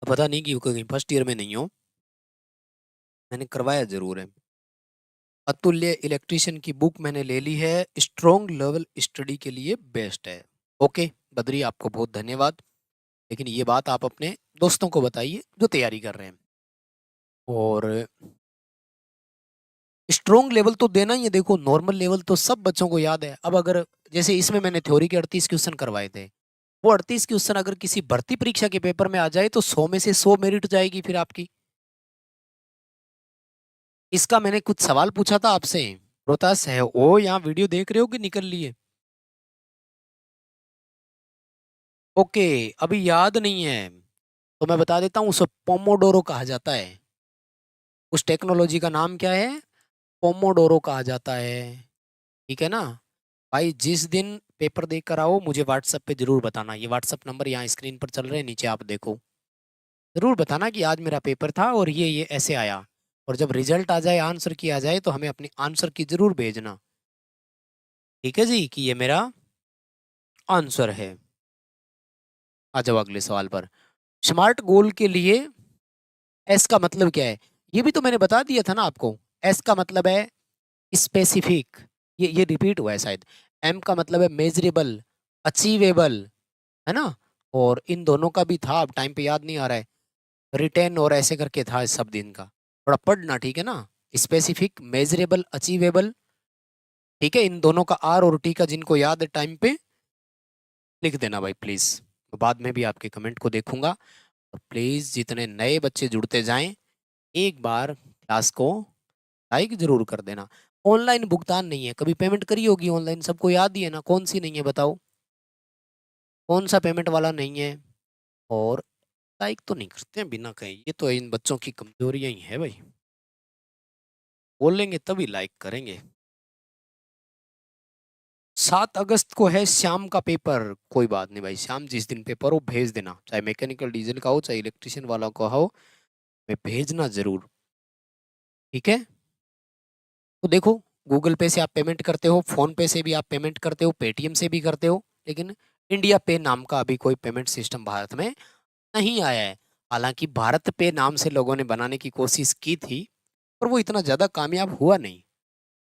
पता नहीं कि कहीं फर्स्ट ईयर में नहीं हो, मैंने करवाया जरूर है। अतुल्य इलेक्ट्रिशियन की बुक मैंने ले ली है, स्ट्रॉन्ग लेवल स्टडी के लिए बेस्ट है। ओके बद्री, आपको बहुत धन्यवाद। लेकिन ये बात आप अपने दोस्तों को बताइए जो तैयारी कर रहे हैं। और स्ट्रोंग लेवल तो देना ही है। देखो नॉर्मल लेवल तो सब बच्चों को याद है। अब अगर जैसे इसमें मैंने थ्योरी के 38 क्वेश्चन करवाए थे, वो 38 क्वेश्चन अगर किसी भर्ती परीक्षा के पेपर में आ जाए तो 100 में से 100 मेरिट जाएगी फिर आपकी। इसका मैंने कुछ सवाल पूछा था आपसे, रोहतास है ओ, यहाँ वीडियो देख रहे हो कि निकल लिए? ओके, अभी याद नहीं है तो मैं बता देता हूँ, उसे पोमोडोरो कहा जाता है। उस टेक्नोलॉजी का नाम क्या है? पोमोडोरो कहा जाता है। ठीक है ना भाई? जिस दिन पेपर देख कर आओ मुझे व्हाट्सएप पे जरूर बताना। ये व्हाट्सएप नंबर यहाँ स्क्रीन पर चल रहे हैं, नीचे आप देखो। जरूर बताना कि आज मेरा पेपर था और ये ऐसे आया। और जब रिजल्ट आ जाए, आंसर की आ जाए, तो हमें अपनी आंसर की जरूर भेजना। ठीक है जी, कि ये मेरा आंसर है। आ जाओ अगले सवाल पर। स्मार्ट गोल के लिए एस का मतलब क्या है? ये भी तो मैंने बता दिया था ना आपको। एस का मतलब है स्पेसिफिक, ये रिपीट हुआ है शायद। एम का मतलब है मेजरेबल, अचीवेबल, है ना? और इन दोनों का भी था, अब टाइम पे याद नहीं आ रहा है। रिटेन और ऐसे करके था इस शब्द इनका, थोड़ा पढ़ना, ठीक है ना? Specific, measurable, achievable. ठीक है, इन दोनों का आर और टी का जिनको याद है टाइम पे लिख देना भाई प्लीज। बाद में भी आपके कमेंट को देखूंगा। और प्लीज जितने नए बच्चे जुड़ते जाएं, एक बार क्लास को लाइक जरूर कर देना। ऑनलाइन भुगतान नहीं है, कभी पेमेंट करी होगी ऑनलाइन, सबको याद ही है ना? कौन सी नहीं है बताओ? कौन सा पेमेंट वाला नहीं है? और लाइक तो नहीं करते हैं बिना कहे, ये तो इन बच्चों की कमजोरियां ही है भाई। बोलेंगे तभी लाइक करेंगे। 7 अगस्त को है श्याम का पेपर। कोई बात नहीं भाई, श्याम जिस दिन पेपर हो भेज देना, चाहे मैकेनिकल डीजल का हो चाहे इलेक्ट्रिशियन वाला का हो, मैं भेजना जरूर। ठीक है? तो देखो, गूगल पे से आप पेमेंट करते हो, फोन पे से भी आप पेमेंट करते हो, पेटीएम से भी करते हो, लेकिन इंडिया पे नाम का अभी कोई पेमेंट सिस्टम भारत में नहीं आया है। हालांकि भारत पे नाम से लोगों ने बनाने की कोशिश की थी, पर वो इतना ज्यादा कामयाब हुआ नहीं।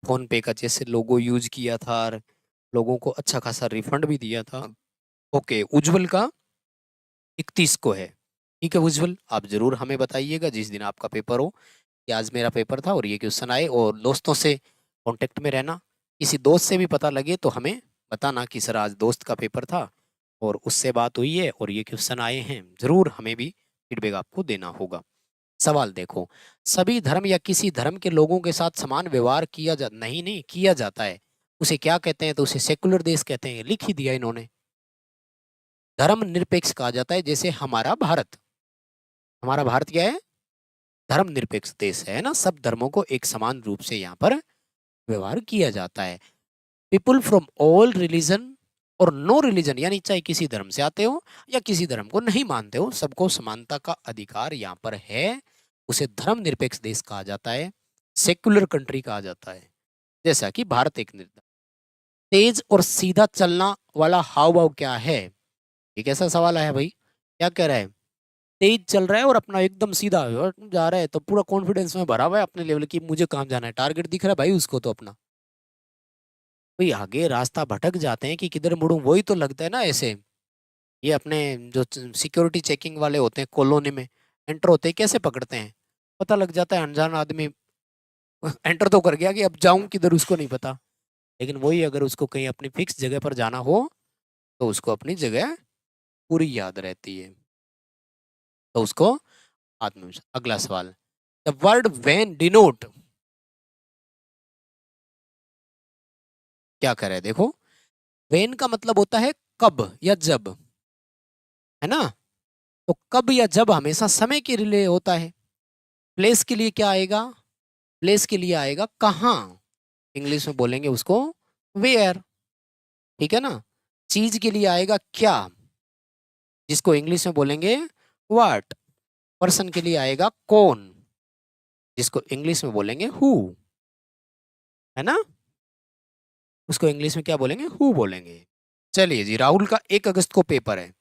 फोन पे का जैसे लोगो यूज किया था और लोगों को अच्छा खासा रिफंड भी दिया था। ओके, उज्जवल का 31 को है। ठीक है उज्जवल, आप जरूर हमें बताइएगा जिस दिन आपका पेपर हो कि आज मेरा पेपर था और ये क्वेश्चन आए। और दोस्तों से कांटेक्ट में रहना, किसी दोस्त से भी पता लगे तो हमें बताना कि सर आज दोस्त का पेपर था और उससे बात हुई है और ये क्वेश्चन आए हैं, जरूर हमें भी फीडबैक आपको देना होगा। सवाल देखो, सभी धर्म या किसी धर्म के लोगों के साथ समान व्यवहार किया जा नहीं नहीं किया जाता है, उसे क्या कहते हैं? तो उसे सेकुलर देश कहते हैं, लिख ही दिया इन्होंने। धर्म निरपेक्ष कहा जाता है, जैसे हमारा भारत। हमारा भारत क्या है? धर्म निरपेक्ष देश है ना, सब धर्मों को एक समान रूप से यहाँ पर व्यवहार किया जाता है। पीपुल फ्रॉम ऑल रिलीजन और नो रिलीजन, यानी चाहे किसी धर्म से आते हो या किसी धर्म को नहीं मानते हो, सबको समानता का अधिकार यहाँ पर है। उसे धर्म निरपेक्ष देश कहा जाता है, सेक्युलर कंट्री कहा जाता है, जैसा कि भारत एक निर्धारित। तेज और सीधा चलना वाला हाव भाव क्या है? ये कैसा सवाल है भाई? क्या कह रहा है? तेज चल रहा है और अपना एकदम सीधा जा रहा है, तो पूरा कॉन्फिडेंस में भरा हुआ है अपने लेवल की, मुझे कहाँ जाना है, टारगेट दिख रहा है भाई उसको तो अपना। भाई आगे रास्ता भटक जाते हैं कि किधर मुड़ूं, वही तो लगता है ना ऐसे। ये अपने जो सिक्योरिटी चेकिंग वाले होते हैं कॉलोनी में, एंटर होते हैं कैसे पकड़ते हैं, पता लग जाता है अनजान आदमी एंटर तो कर गया कि अब जाऊं किधर उसको नहीं पता। लेकिन वही अगर उसको कहीं अपनी फिक्स जगह पर जाना हो तो उसको अपनी जगह पूरी याद रहती है, तो उसको आत्मविश्वास। अगला सवाल, द वर्ड वैन डिनोट क्या कर रहे हैं? देखो, वेन का मतलब होता है कब या जब, है ना? तो कब या जब हमेशा समय के लिए होता है। प्लेस के लिए क्या आएगा? प्लेस के लिए आएगा कहाँ, इंग्लिश में बोलेंगे उसको वेयर। ठीक है ना? चीज के लिए आएगा क्या, जिसको इंग्लिश में बोलेंगे व्हाट। पर्सन के लिए आएगा कौन, जिसको इंग्लिश में बोलेंगे हु, है ना? उसको इंग्लिश में क्या बोलेंगे? हु बोलेंगे। चलिए जी, राहुल का 1 अगस्त को पेपर है।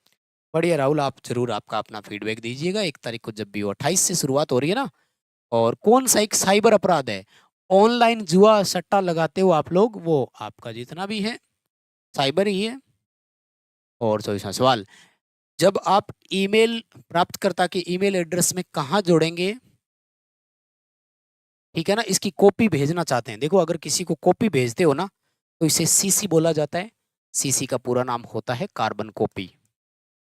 बढ़िया राहुल, आप जरूर आपका अपना फीडबैक दीजिएगा। 1 तारीख को जब भी हो, 28 से शुरुआत हो रही है ना। और कौन सा एक साइबर अपराध है? ऑनलाइन जुआ सट्टा लगाते हो आप लोग, वो आपका जितना भी है साइबर ही है। और 24वां सवाल, जब आप ईमेल प्राप्तकर्ता के ईमेल एड्रेस में कहाँ जोड़ेंगे? ठीक है ना, इसकी कॉपी भेजना चाहते हैं। देखो अगर किसी को कॉपी भेजते हो ना तो इसे सीसी बोला जाता है। सीसी का पूरा नाम होता है कार्बन कॉपी।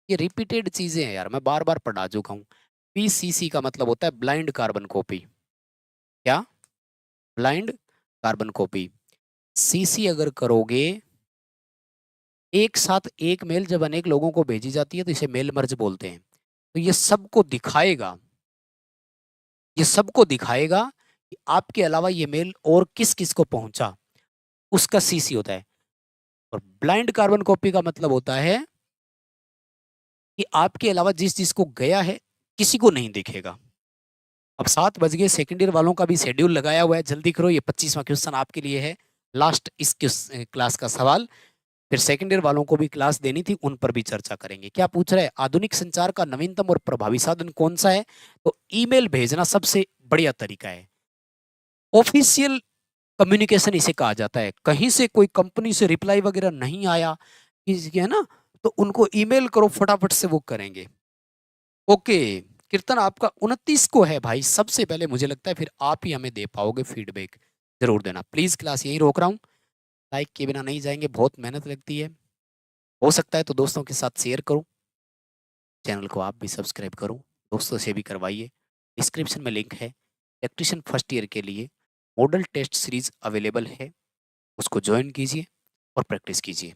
ये रिपीटेड चीजें हैं यार, मैं बार बार पढ़ा चुका हूँ। पीसीसी का मतलब होता है ब्लाइंड कार्बन कॉपी। क्या? Blind carbon copy. सीसी अगर करोगे, एक साथ एक मेल जब अनेक लोगों को भेजी जाती है तो इसे मेल मर्ज बोलते हैं। तो ये सबको दिखाएगा, ये सबको दिखाएगा कि आपके अलावा ये मेल और किस किस को पहुंचा, उसका सीसी होता है। और ब्लाइंड कार्बन कॉपी का मतलब होता है कि आपके अलावा जिस जिसको गया है किसी को नहीं दिखेगा। अब 7 बज गए, सेकेंड ईयर वालों का भी शेड्यूल लगाया हुआ है, जल्दी करो, ये 25वां क्वेश्चन आपके लिए है, लास्ट इस क्लास का सवाल। फिर सेकेंड ईयर वालों को भी क्लास देनी थी, उन पर भी चर्चा करेंगे। क्या पूछ रहा है? आधुनिक संचार का नवीनतम और प्रभावी साधन कौन सा है? तो ईमेल भेजना सबसे बढ़िया तरीका है। ऑफिशियल कम्युनिकेशन इसे कहा जाता है। कहीं से कोई कंपनी से रिप्लाई वगैरह नहीं आया किसी है ना, तो उनको ईमेल करो, फटाफट से वो करेंगे। ओके, कीर्तन आपका 29 को है भाई, सबसे पहले मुझे लगता है फिर आप ही हमें दे पाओगे फीडबैक। जरूर देना। प्लीज क्लास यहीं रोक रहा हूँ, लाइक के बिना नहीं जाएंगे, बहुत मेहनत लगती है। हो सकता है तो दोस्तों के साथ शेयर करो, चैनल को आप भी सब्सक्राइब करो, दोस्तों से भी करवाइए। डिस्क्रिप्शन में लिंक है, इलेक्ट्रीशियन फर्स्ट ईयर के लिए मॉडल टेस्ट सीरीज अवेलेबल है, उसको ज्वाइन कीजिए और प्रैक्टिस कीजिए।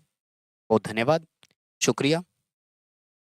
बहुत धन्यवाद, शुक्रिया।